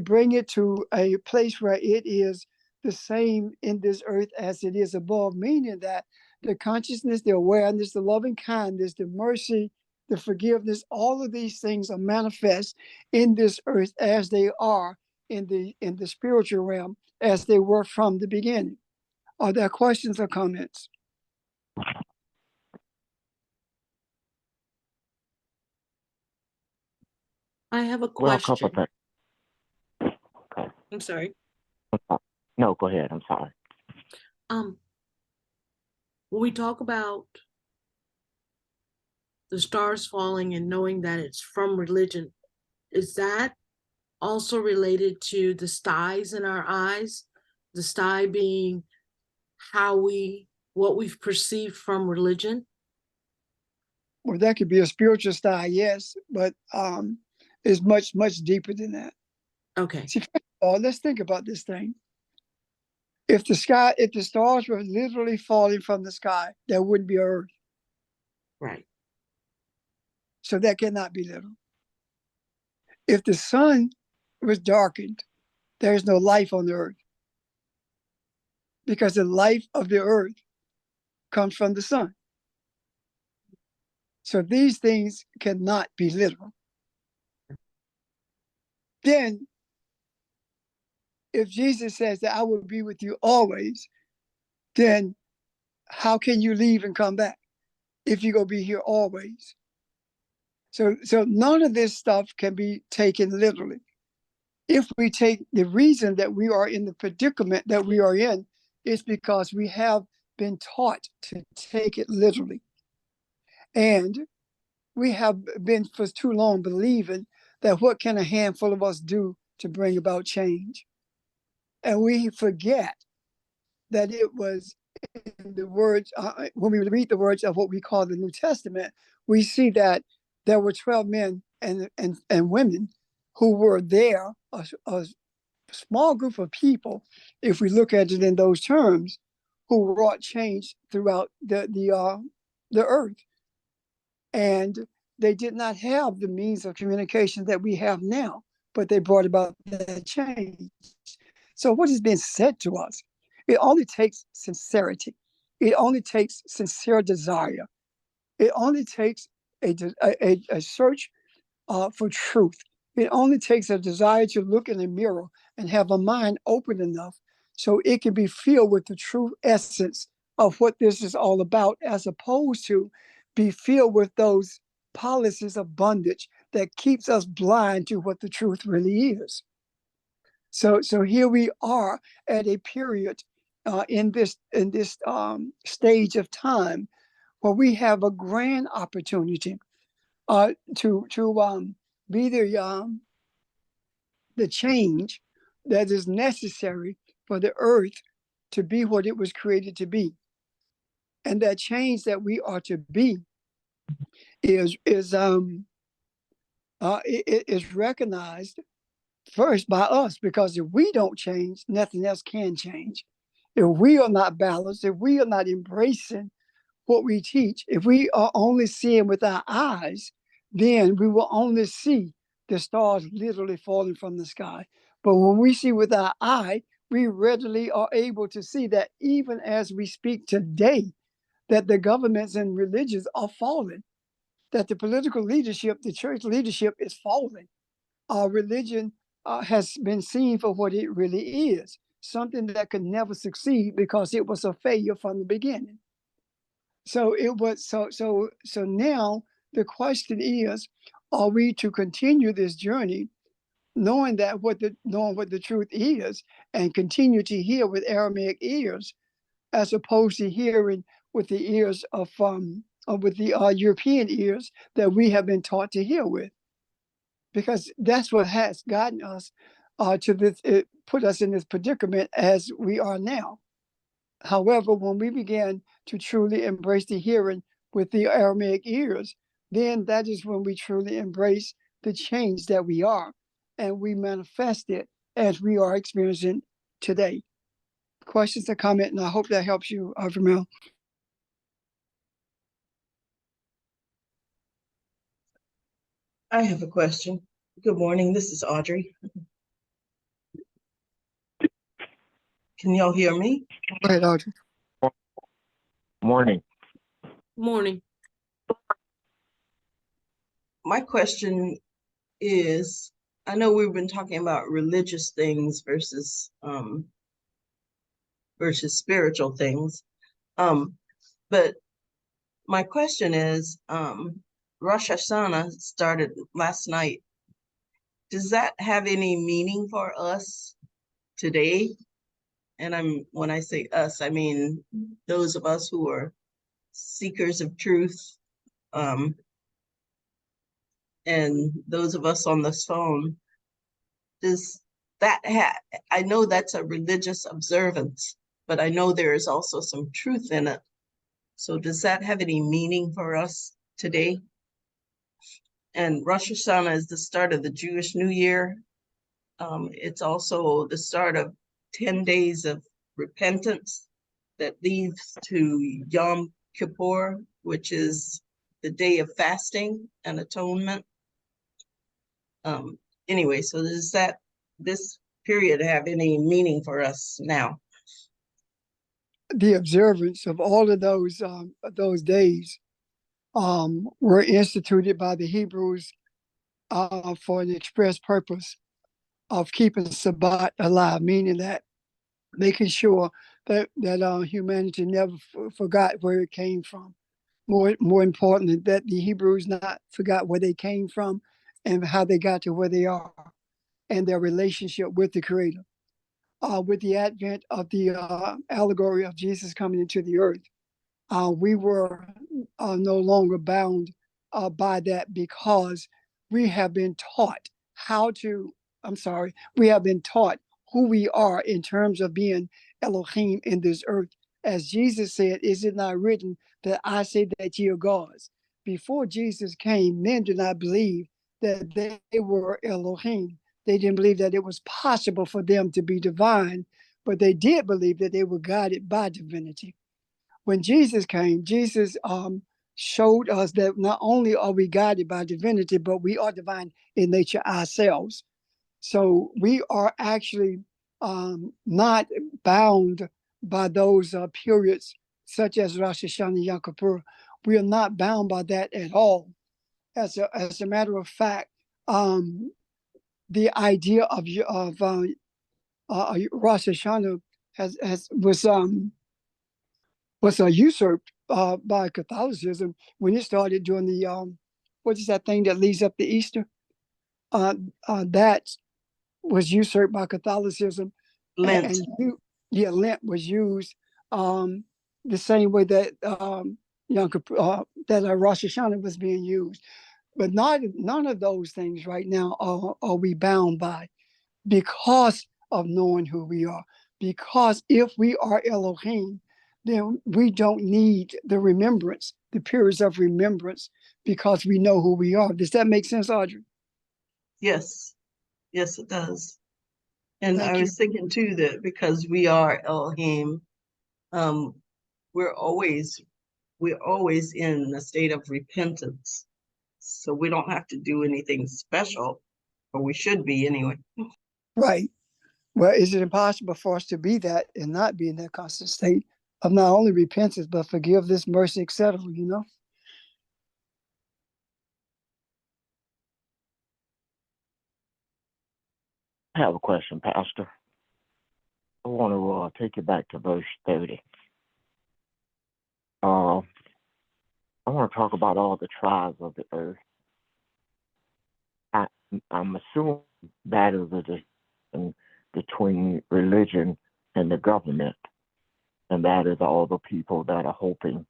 bring it to a place where it is the same in this earth as it is above, meaning that the consciousness, the awareness, the loving kindness, the mercy, the forgiveness, all of these things are manifest in this earth as they are in the spiritual realm, as they were from the beginning. Are there questions or comments? I have a Well, a couple question. of things. I'm sorry. No, go ahead. I'm sorry. When we talk about the stars falling and knowing that it's from religion, is that also related to the styes in our eyes? The stye being what we've perceived from religion? Well, that could be a spiritual style, yes, but it's much, much deeper than that. Okay. See, first of all, let's think about this thing. If the stars were literally falling from the sky, there wouldn't be Earth. Right. So that cannot be literal. If the sun was darkened, there is no life on the earth, because the life of the earth comes from the sun. So these things cannot be literal. Then, if Jesus says that I will be with you always, then how can you leave and come back if you're going to be here always? So none of this stuff can be taken literally. If we take the reason that we are in the predicament that we are in, is because we have been taught to take it literally. And we have been for too long believing that what can a handful of us do to bring about change? And we forget that it was in the words, when we read the words of what we call the New Testament, we see that there were 12 men and women who were there, a small group of people, if we look at it in those terms, who wrought change throughout the earth. And they did not have the means of communication that we have now, but they brought about that change. So what is being said to us? It only takes sincerity. It only takes sincere desire. It only takes a search for truth. It only takes a desire to look in a mirror and have a mind open enough so it can be filled with the true essence of what this is all about, as opposed to be filled with those policies of bondage that keeps us blind to what the truth really is. So here we are at a period in this stage of time where we have a grand opportunity to be the change that is necessary for the earth to be what it was created to be. And that change that we are to be is recognized first by us, because if we don't change, nothing else can change. If we are not balanced, if we are not embracing what we teach, if we are only seeing with our eyes, then we will only see the stars literally falling from the sky. But when we see with our eye, we readily are able to see that even as we speak today, that the governments and religions are falling, that the political leadership, the church leadership is falling. Our religion has been seen for what it really is, something that could never succeed because it was a failure from the beginning. So it was so now the question is, are we to continue this journey knowing what the truth is and continue to hear with Aramaic ears as opposed to hearing with the ears of with the European ears that we have been taught to hear with, because that's what has gotten us to this, it put us in this predicament as we are now. However, when we began to truly embrace the hearing with the Aramaic ears, then that is when we truly embrace the change that we are, and we manifest it as we are experiencing today. Questions or comment, and I hope that helps you, Vermel. I have a question. Good morning, this is Audrey. Can y'all hear me? Go ahead, Audrey. Morning. Morning. My question is, I know we've been talking about religious things versus spiritual things. But my question is, Rosh Hashanah started last night. Does that have any meaning for us today? And when I say us, I mean those of us who are seekers of truth, and those of us on this phone. Does that I know that's a religious observance, but I know there is also some truth in it. So does that have any meaning for us today? And Rosh Hashanah is the start of the Jewish New Year. It's also the start of 10 days of repentance that leads to Yom Kippur, which is the day of fasting and atonement. Anyway, so does this period have any meaning for us now? The observance of all of those days were instituted by the Hebrews for an express purpose of keeping Sabbath alive, meaning that making sure that humanity never forgot where it came from. More importantly, that the Hebrews not forgot where they came from and how they got to where they are and their relationship with the Creator. With the advent of the allegory of Jesus coming into the earth, we were no longer bound by that, because we have been taught we have been taught who we are in terms of being Elohim in this earth. As Jesus said, is it not written that I say that ye are gods? Before Jesus came, men did not believe that they were Elohim. They didn't believe that it was possible for them to be divine, but they did believe that they were guided by divinity. When Jesus came, Jesus showed us that not only are we guided by divinity, but we are divine in nature ourselves. So we are actually not bound by those periods such as Rosh Hashanah, Yom Kippur. We are not bound by that at all. As a matter of fact, the idea of Rosh Hashanah was usurped by Catholicism when it started during the what is that thing that leads up to Easter? That was usurped by Catholicism. Lent. Lent was used the same way that that Rosh Hashanah was being used. But none of those things right now are we bound by, because of knowing who we are. Because if we are Elohim, then we don't need the remembrance, the periods of remembrance, because we know who we are. Does that make sense, Audrey? Yes, it does. And Thank I you. was thinking too that because we are Elohim, we're always in a state of repentance. So we don't have to do anything special, or we should be anyway. Right. Well, is it impossible for us to be that and not be in that constant state of not only repentance, but forgiveness, mercy, etc., you know? I have a question, Pastor. I want to take you back to verse 30. I want to talk about all the tribes of the earth. I'm assuming that is a distinction between religion and the government, and that is all the people that are hoping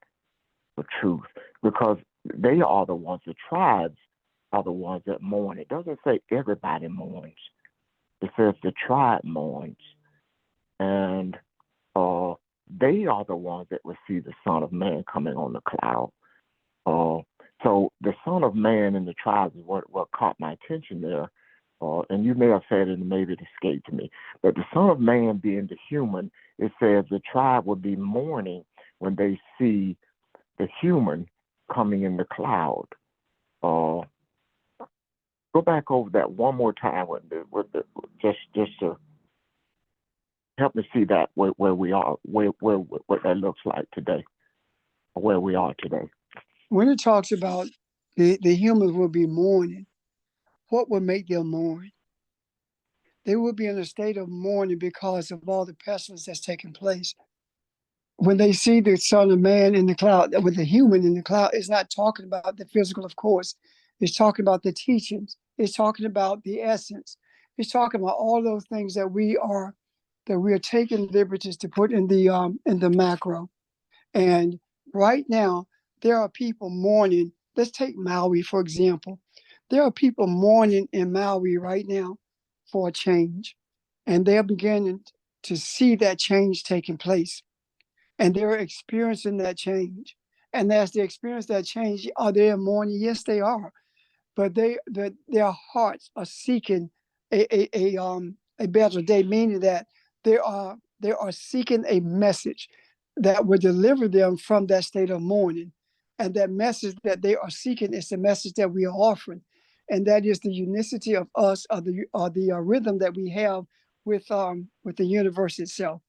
for truth, because they are the ones, the tribes are the ones that mourn. It doesn't say everybody mourns. It says the tribe mourns, and they are the ones that will see the Son of Man coming on the cloud. So the Son of Man and the tribes is what caught my attention there. And you may have said it and maybe it escaped me. But the Son of Man being the human, it says the tribe will be mourning when they see the human coming in the cloud. Go back over that one more time just to help me see that where we are, what that looks like today, where we are today. When it talks about the humans will be mourning, what will make them mourn? They will be in a state of mourning because of all the pestilence that's taking place. When they see the Son of Man in the cloud, with the human in the cloud, it's not talking about the physical, of course. It's talking about the teachings. It's talking about the essence. It's talking about all those things that we are taking liberties to put in the macro. And right now, there are people mourning. Let's take Maui, for example. There are people mourning in Maui right now for a change. And they're beginning to see that change taking place. And they're experiencing that change. And as they experience that change, are they mourning? Yes, they are. But their hearts are seeking a better day, meaning that they are seeking a message that will deliver them from that state of mourning. And that message that they are seeking is the message that we are offering. And that is the unicity of us, or the rhythm that we have with the universe itself.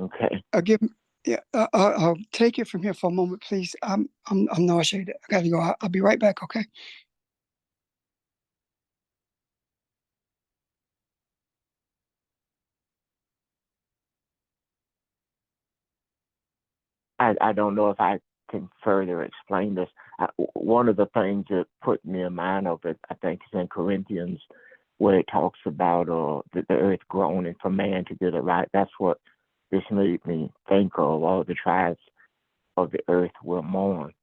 Okay. Again, yeah, I'll take it from here for a moment, please. I'm nauseated. I gotta go. I'll be right back. Okay. I don't know if I can further explain this. One of the things that put me in mind of it, I think, is in Corinthians, where it talks about the earth groaning for man to get it right. That's what this made me think of. All the tribes of the earth will mourn.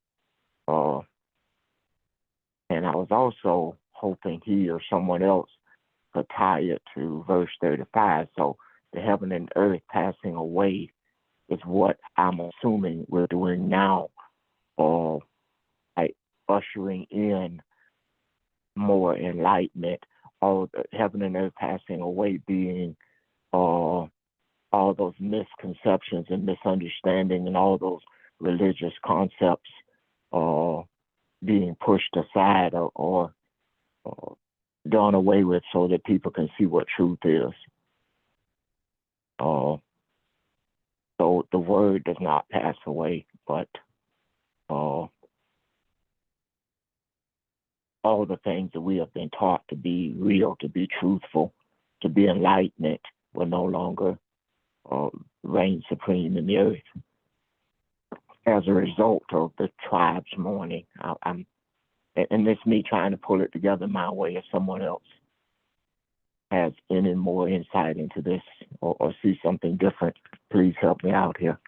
And I was also hoping he or someone else could tie it to verse 35. So the heaven and earth passing away is what I'm assuming we're doing now, like ushering in more enlightenment, all the heaven and earth passing away being all those misconceptions and misunderstanding and all those religious concepts being pushed aside or done away with so that people can see what truth is. So the word does not pass away, but all the things that we have been taught to be real, to be truthful, to be enlightenment will no longer reign supreme in the earth. As a result of the tribes mourning, and it's me trying to pull it together my way, if someone else has any more insight into this or see something different, please help me out here.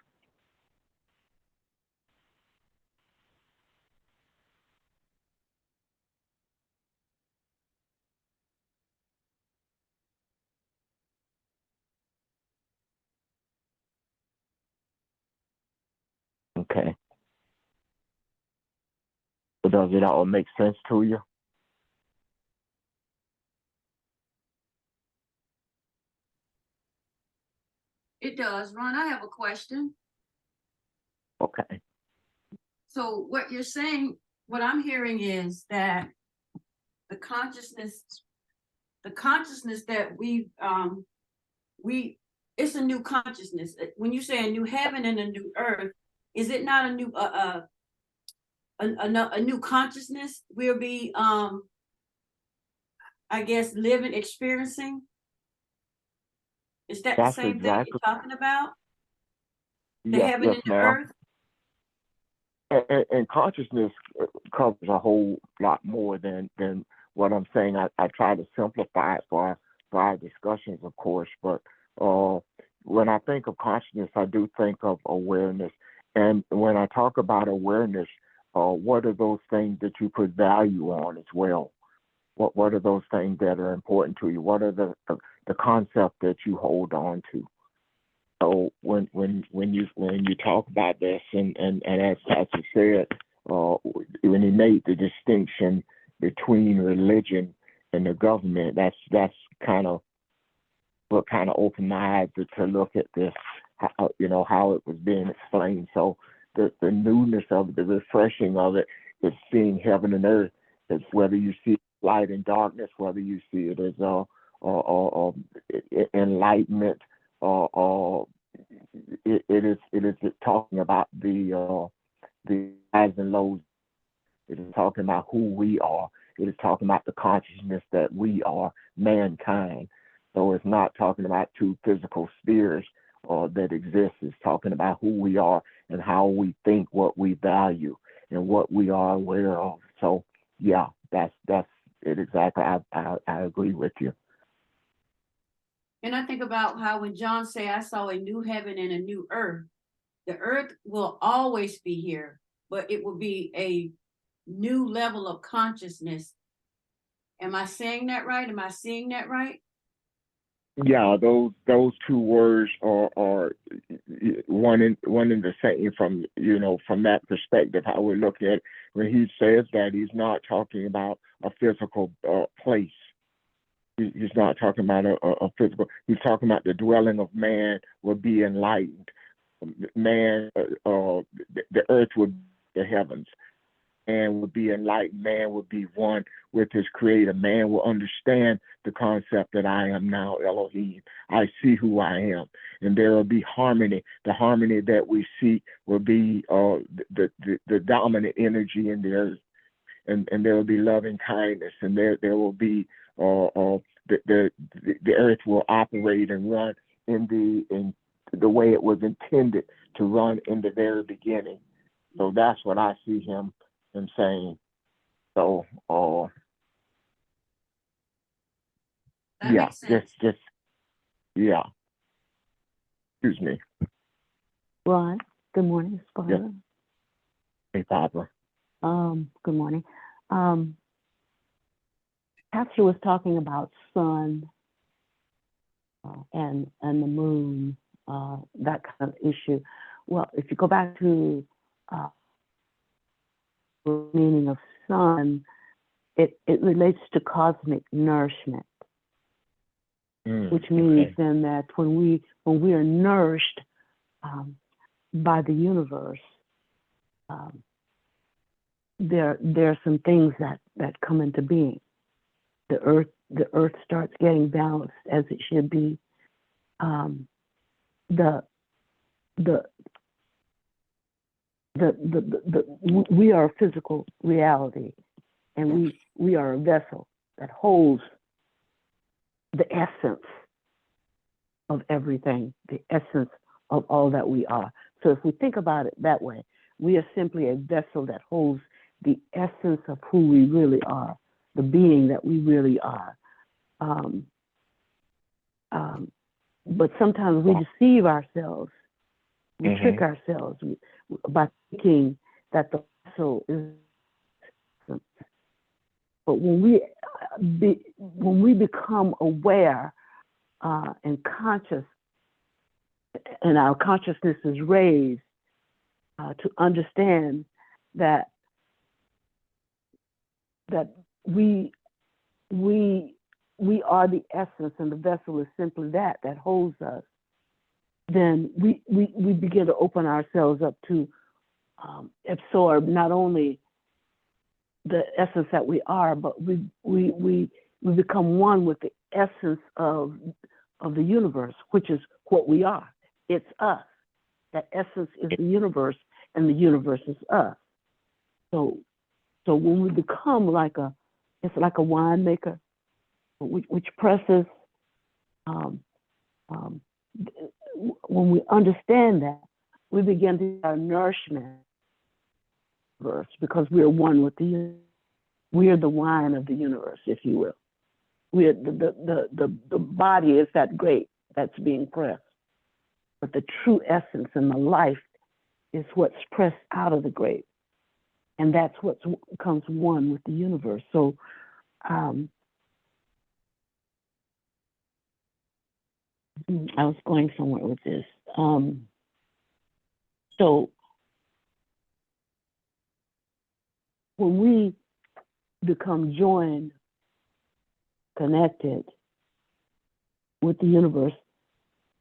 Okay. So does it all make sense to you? It does. Ron, I have a question. Okay. So what you're saying what I'm hearing is that the consciousness that it's a new consciousness. When you say a new heaven and a new earth, is it not a new a new consciousness we'll be I guess living, experiencing? Is that the That's same thing you're exactly. talking about? The Yes, heaven yes, and the ma'am. earth? And consciousness covers a whole lot more than what I'm saying. I try to simplify it for our discussions, of course, but when I think of consciousness, I do think of awareness. And when I talk about awareness, what are those things that you put value on as well? What are those things that are important to you? What are the concept that you hold on to? So when you talk about this, and as Pastor said, when he made the distinction between religion and the government, that's kind of what kind of opened my eyes to look at this, how it was being explained. So the newness of it, the refreshing of it, is seeing heaven and earth. It's whether you see light and darkness, whether you see it as enlightenment, it is talking about the highs and lows. It is talking about who we are. It is talking about the consciousness that we are, mankind. So it's not talking about two physical spheres that exist. It's talking about who we are and how we think, what we value, and what we are aware of. So yeah, that's it exactly. I agree with you. And I think about how when John say, I saw a new heaven and a new earth, the earth will always be here, but it will be a new level of consciousness. Am I saying that right? Am I seeing that right? Yeah, those two words are one in the same from that perspective. How we're looking at it. When he says that, he's not talking about a physical place. He's not talking about a physical. He's talking about the dwelling of man will be enlightened. Man, the earth would be the heavens. Man would be enlightened. Man would be one with his creator. Man will understand the concept that I am now Elohim. I see who I am. And there will be harmony. The harmony that we see will be the dominant energy in the earth. And there will be loving kindness. And there will be the earth will operate and run in the way it was intended to run in the very beginning. So that's what I see him saying. So That yeah, makes sense. just yeah. Excuse me. Ron, good morning, it's Barbara. Yes. Hey, Barbara. Good morning. Pastor was talking about sun and the moon, that kind of issue. Well, if you go back to the meaning of sun, it relates to cosmic nourishment, which means then that when we are nourished by the universe, there are some things that come into being. The earth starts getting balanced as it should be. We are a physical reality, and we are a vessel that holds the essence of everything, the essence of all that we are. So if we think about it that way, we are simply a vessel that holds the essence of who we really are, the being that we really are. But sometimes we deceive ourselves, we trick ourselves by thinking that the vessel is. But when we become aware and conscious, and our consciousness is raised to understand that we are the essence, and the vessel is simply that holds us, then we begin to open ourselves up to absorb not only the essence that we are, but we become one with the essence of the universe, which is what we are. It's us. That essence is the universe, and the universe is us. So when we become it's like a winemaker, which presses. When we understand that, we begin to get our nourishment verse, because we are one with the universe. We are the wine of the universe, if you will. We are the body is that grape that's being pressed, but the true essence and the life is what's pressed out of the grape, and that's what becomes one with the universe. So I was going somewhere with this. So when we become joined, connected with the universe,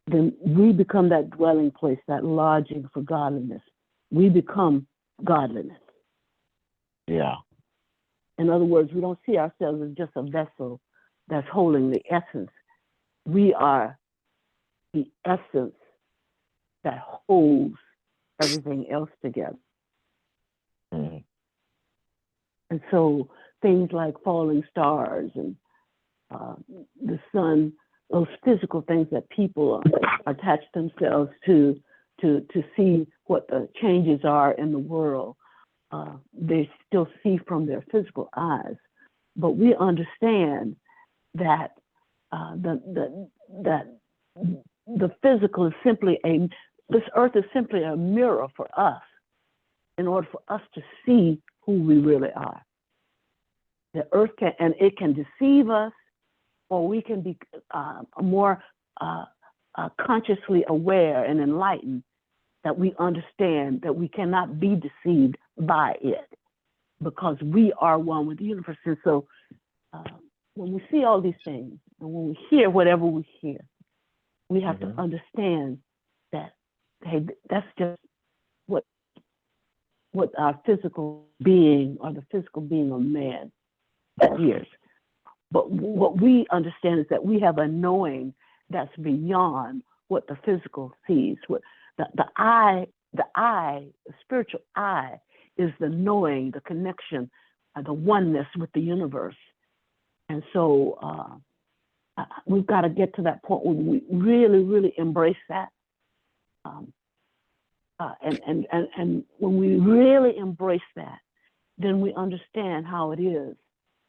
then we become that dwelling place, that lodging for godliness. We become godliness. Yeah. In other words, we don't see ourselves as just a vessel that's holding the essence. We are the essence that holds everything else together. Mm-hmm. And so things like falling stars and the sun, those physical things that people attach themselves to see what the changes are in the world, they still see from their physical eyes. But we understand that that the physical is simply this earth is simply a mirror for us in order for us to see who we really are. The earth can deceive us, or we can be more consciously aware and enlightened, that we understand that we cannot be deceived by it, because we are one with the universe. And so when we see all these things, and when we hear whatever we hear, we have to understand that, hey, that's just what our physical being, or the physical being of man, hears. But what we understand is that we have a knowing that's beyond what the physical sees. What the spiritual eye, is the knowing, the connection, the oneness with the universe. And so we've got to get to that point where we really, really embrace that. And when we really embrace that, then we understand how it is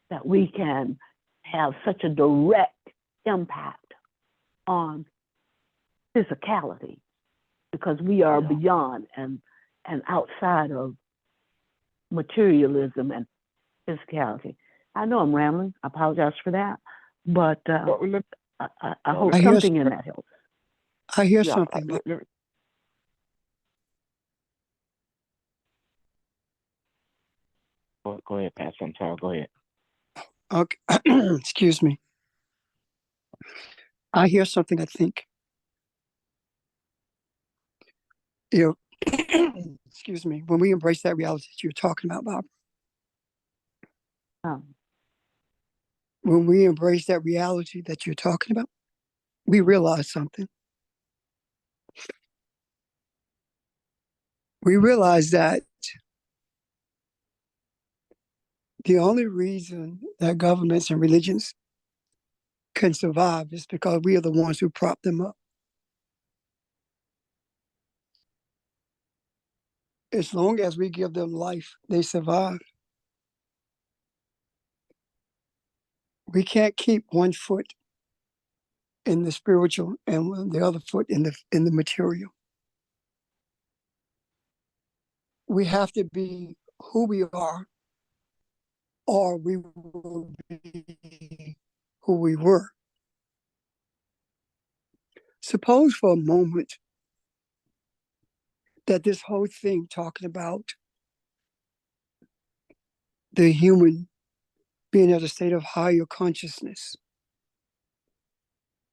that we can have such a direct impact on physicality, because we are beyond and outside of materialism and physicality. I know I'm rambling. I apologize for that, but I hope something in that helps. I hear something. Go ahead, Pastor. I'm sorry. Go ahead. Okay. Excuse me. I hear something. I think, excuse me, when we embrace that reality that you're talking about, Bob, when we embrace that reality that you're talking about, we realize something. We realize that the only reason that governments and religions can survive is because we are the ones who prop them up. As long as we give them life, they survive. We can't keep one foot in the spiritual and the other foot in the material. We have to be who we are, or we will be who we were. Suppose for a moment that this whole thing talking about the human being at a state of higher consciousness.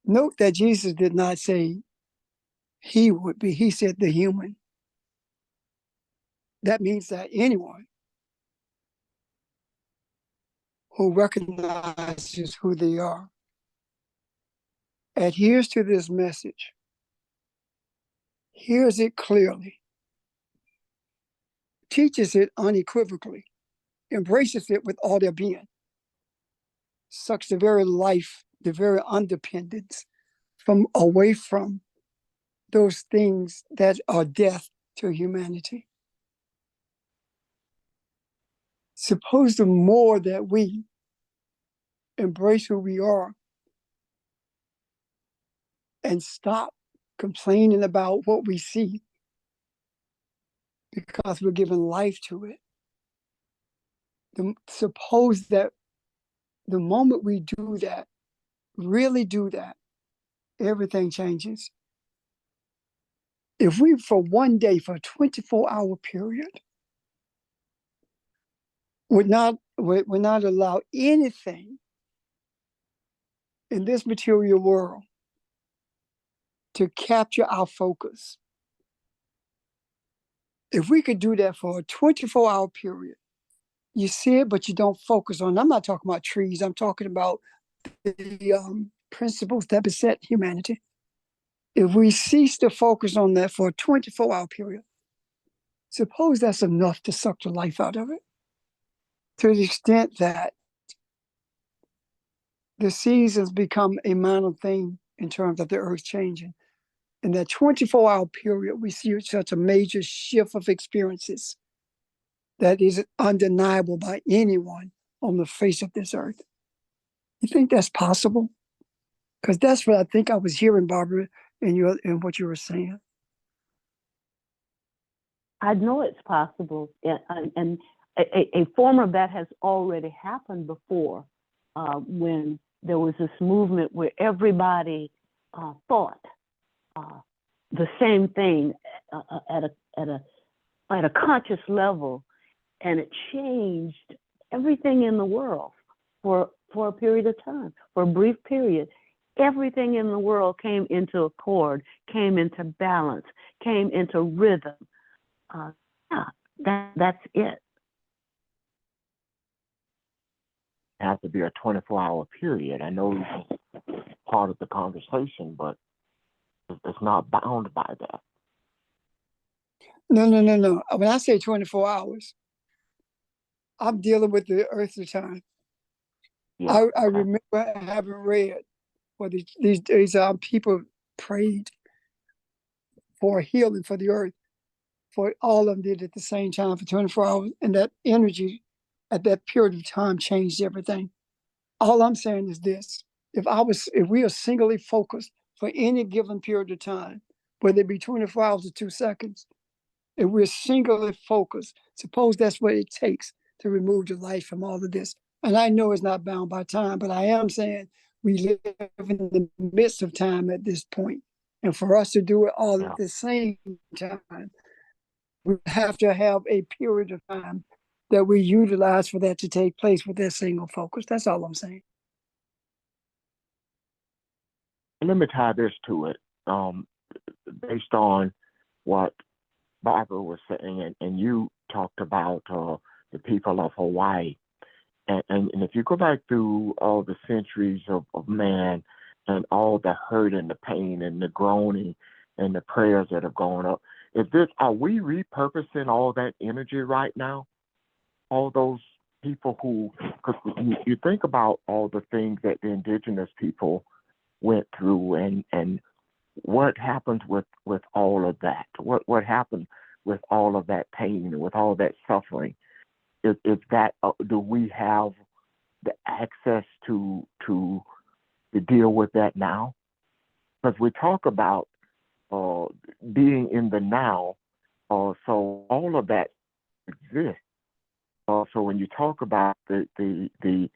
Note that Jesus did not say he would be, he said the human. That means that anyone who recognizes who they are, adheres to this message, hears it clearly, teaches it unequivocally, embraces it with all their being, sucks the very life, the very independence from away from those things that are death to humanity. Suppose the more that we embrace who we are and stop complaining about what we see because we're giving life to it. Suppose that the moment we do that, really do that, everything changes. If we, for one day, for a 24-hour period, would not allow anything in this material world to capture our focus. If we could do that for a 24-hour period, you see it, but you don't focus on it. I'm not talking about trees. I'm talking about the principles that beset humanity. If we cease to focus on that for a 24-hour period, suppose that's enough to suck the life out of it, to the extent that the seasons become a minor thing in terms of the earth changing. In that 24-hour period, we see such a major shift of experiences that is undeniable by anyone on the face of this earth. You think that's possible? Because that's what I think I was hearing, Barbara, in what you were saying. I know it's possible, and a form of that has already happened before, when there was this movement where everybody thought the same thing at a conscious level, and it changed everything in the world for a period of time, for a brief period. Everything in the world came into accord, came into balance, came into rhythm. That's it. It has to be a 24-hour period. I know it's part of the conversation, but it's not bound by that. No. When I say 24 hours, I'm dealing with the earthly time. Yeah. I remember having read where these people prayed for healing for the earth, for all of them did at the same time for 24 hours, and that energy at that period of time changed everything. All I'm saying is this: if we are singly focused for any given period of time, whether it be 24 hours or 2 seconds, if we're singly focused, suppose that's what it takes to remove the life from all of this. And I know it's not bound by time, but I am saying we live in the midst of time at this point. And for us to do it all at the same time, we have to have a period of time that we utilize for that to take place with that single focus. That's all I'm saying. Let me tie this to it, based on what Barbara was saying, and you talked about the people of Hawaii. And if you go back through all the centuries of man and all the hurt and the pain and the groaning and the prayers that have gone up, are we repurposing all that energy right now? All those people because you think about all the things that the indigenous people went through and what happened with all of that? What happened with all of that pain and with all that suffering? Is that do we have the access to deal with that now? Because we talk about being in the now, so all of that exists. So when you talk about the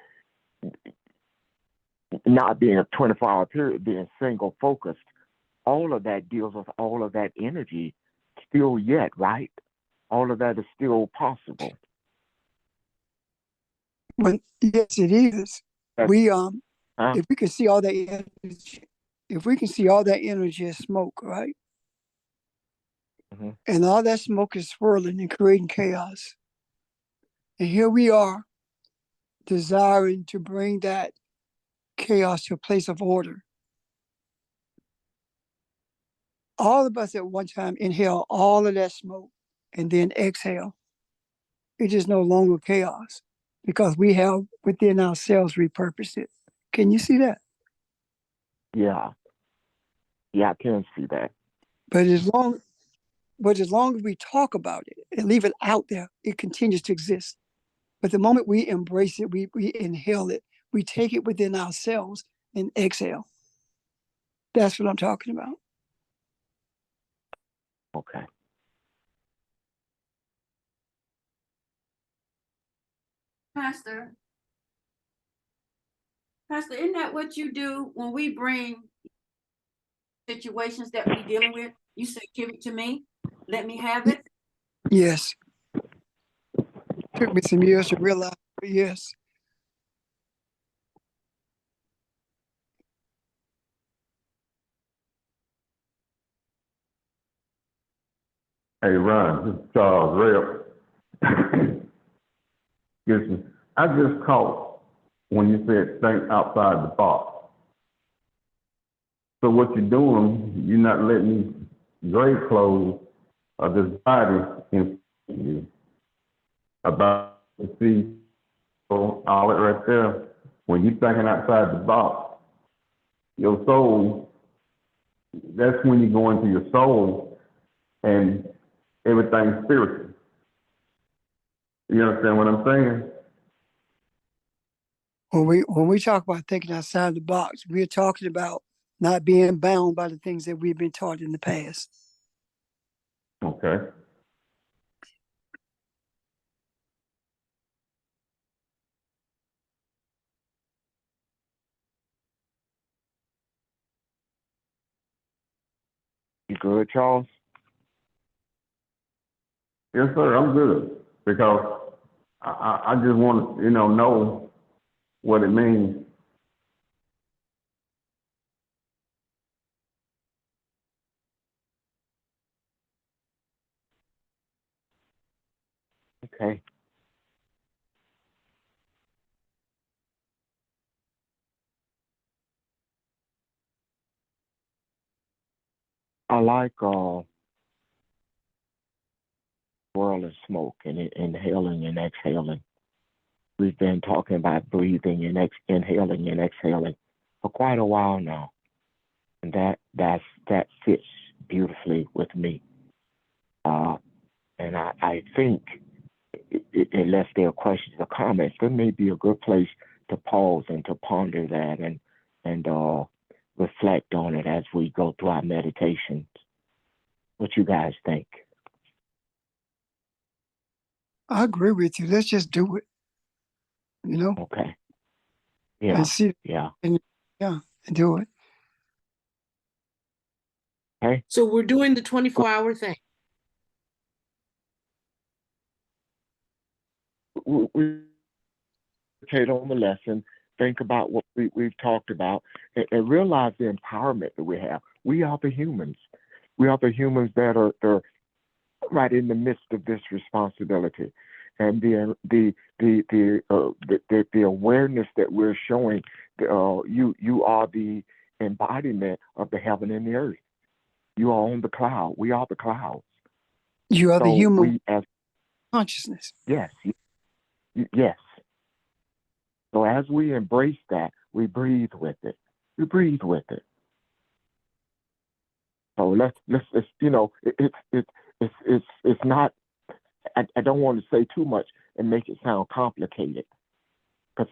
not being a 24-hour period, being single focused, all of that deals with all of that energy still yet, right? All of that is still possible. Well, yes, it is. We if we can see all that energy, as smoke, right? Mm-hmm. And all that smoke is swirling and creating chaos. And here we are desiring to bring that chaos to a place of order. All of us at one time inhale all of that smoke and then exhale. It is no longer chaos because we have within ourselves repurposed it. Can you see that? Yeah. Yeah, I can see that. But as long as we talk about it and leave it out there, it continues to exist. But the moment we embrace it, we inhale it, we take it within ourselves and exhale. That's what I'm talking about. Okay. Pastor, isn't that what you do when we bring situations that we're dealing with? You say, give it to me, let me have it. Yes. Took me some years to realize, but yes. Hey, Ron, this is Charles Rep. Excuse me. I just caught when you said think outside the box. So what you're doing, you're not letting grave clothes of this body influence you about to see all it right there. When you're thinking outside the box, your soul, that's when you go into your soul and everything's spiritual. You understand what I'm saying? When we talk about thinking outside the box, we're talking about not being bound by the things that we've been taught in the past. Okay. You good, Charles? Yes, sir, I'm good. Because I just want to, know what it means. Okay. I like swirl of smoke and inhaling and exhaling. We've been talking about breathing and inhaling and exhaling for quite a while now, and that fits beautifully with me. And I think, unless there are questions or comments, there may be a good place to pause and to ponder that and reflect on it as we go through our meditations. What you guys think? I agree with you. Let's just do it, Okay. Yeah. and see, Yeah. and do it. Okay. So we're doing the 24-hour thing. We meditate on the lesson, think about what we've talked about, and realize the empowerment that we have. We are the humans. We are the humans that are right in the midst of this responsibility, and the awareness that we're showing. You are the embodiment of the heaven and the earth. You are on the cloud. We are the clouds. You are the So human we, as consciousness. yes, yes. So as we embrace that, we breathe with it. We breathe with it. So let's it's not. I don't want to say too much and make it sound complicated, because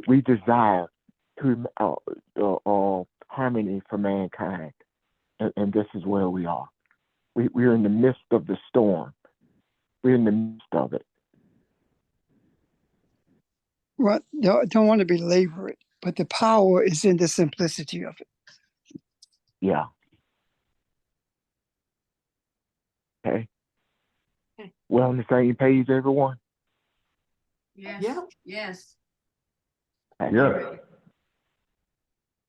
we desire harmony for mankind, and this is where we are. We're in the midst of the storm. We're in the midst of it. Well, don't want to belabor it, but the power is in the simplicity of it. Yeah. Okay. We're on the same page, everyone? Yes, Yep. yes. Okay. Yeah.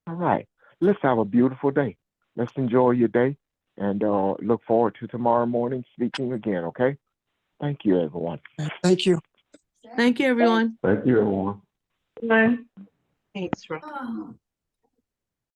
All right. Let's have a beautiful day. Let's enjoy your day and look forward to tomorrow morning speaking again, okay? Thank you, everyone. Thank you. Thank you, everyone. Thank you, everyone. Thanks, Ron. Oh.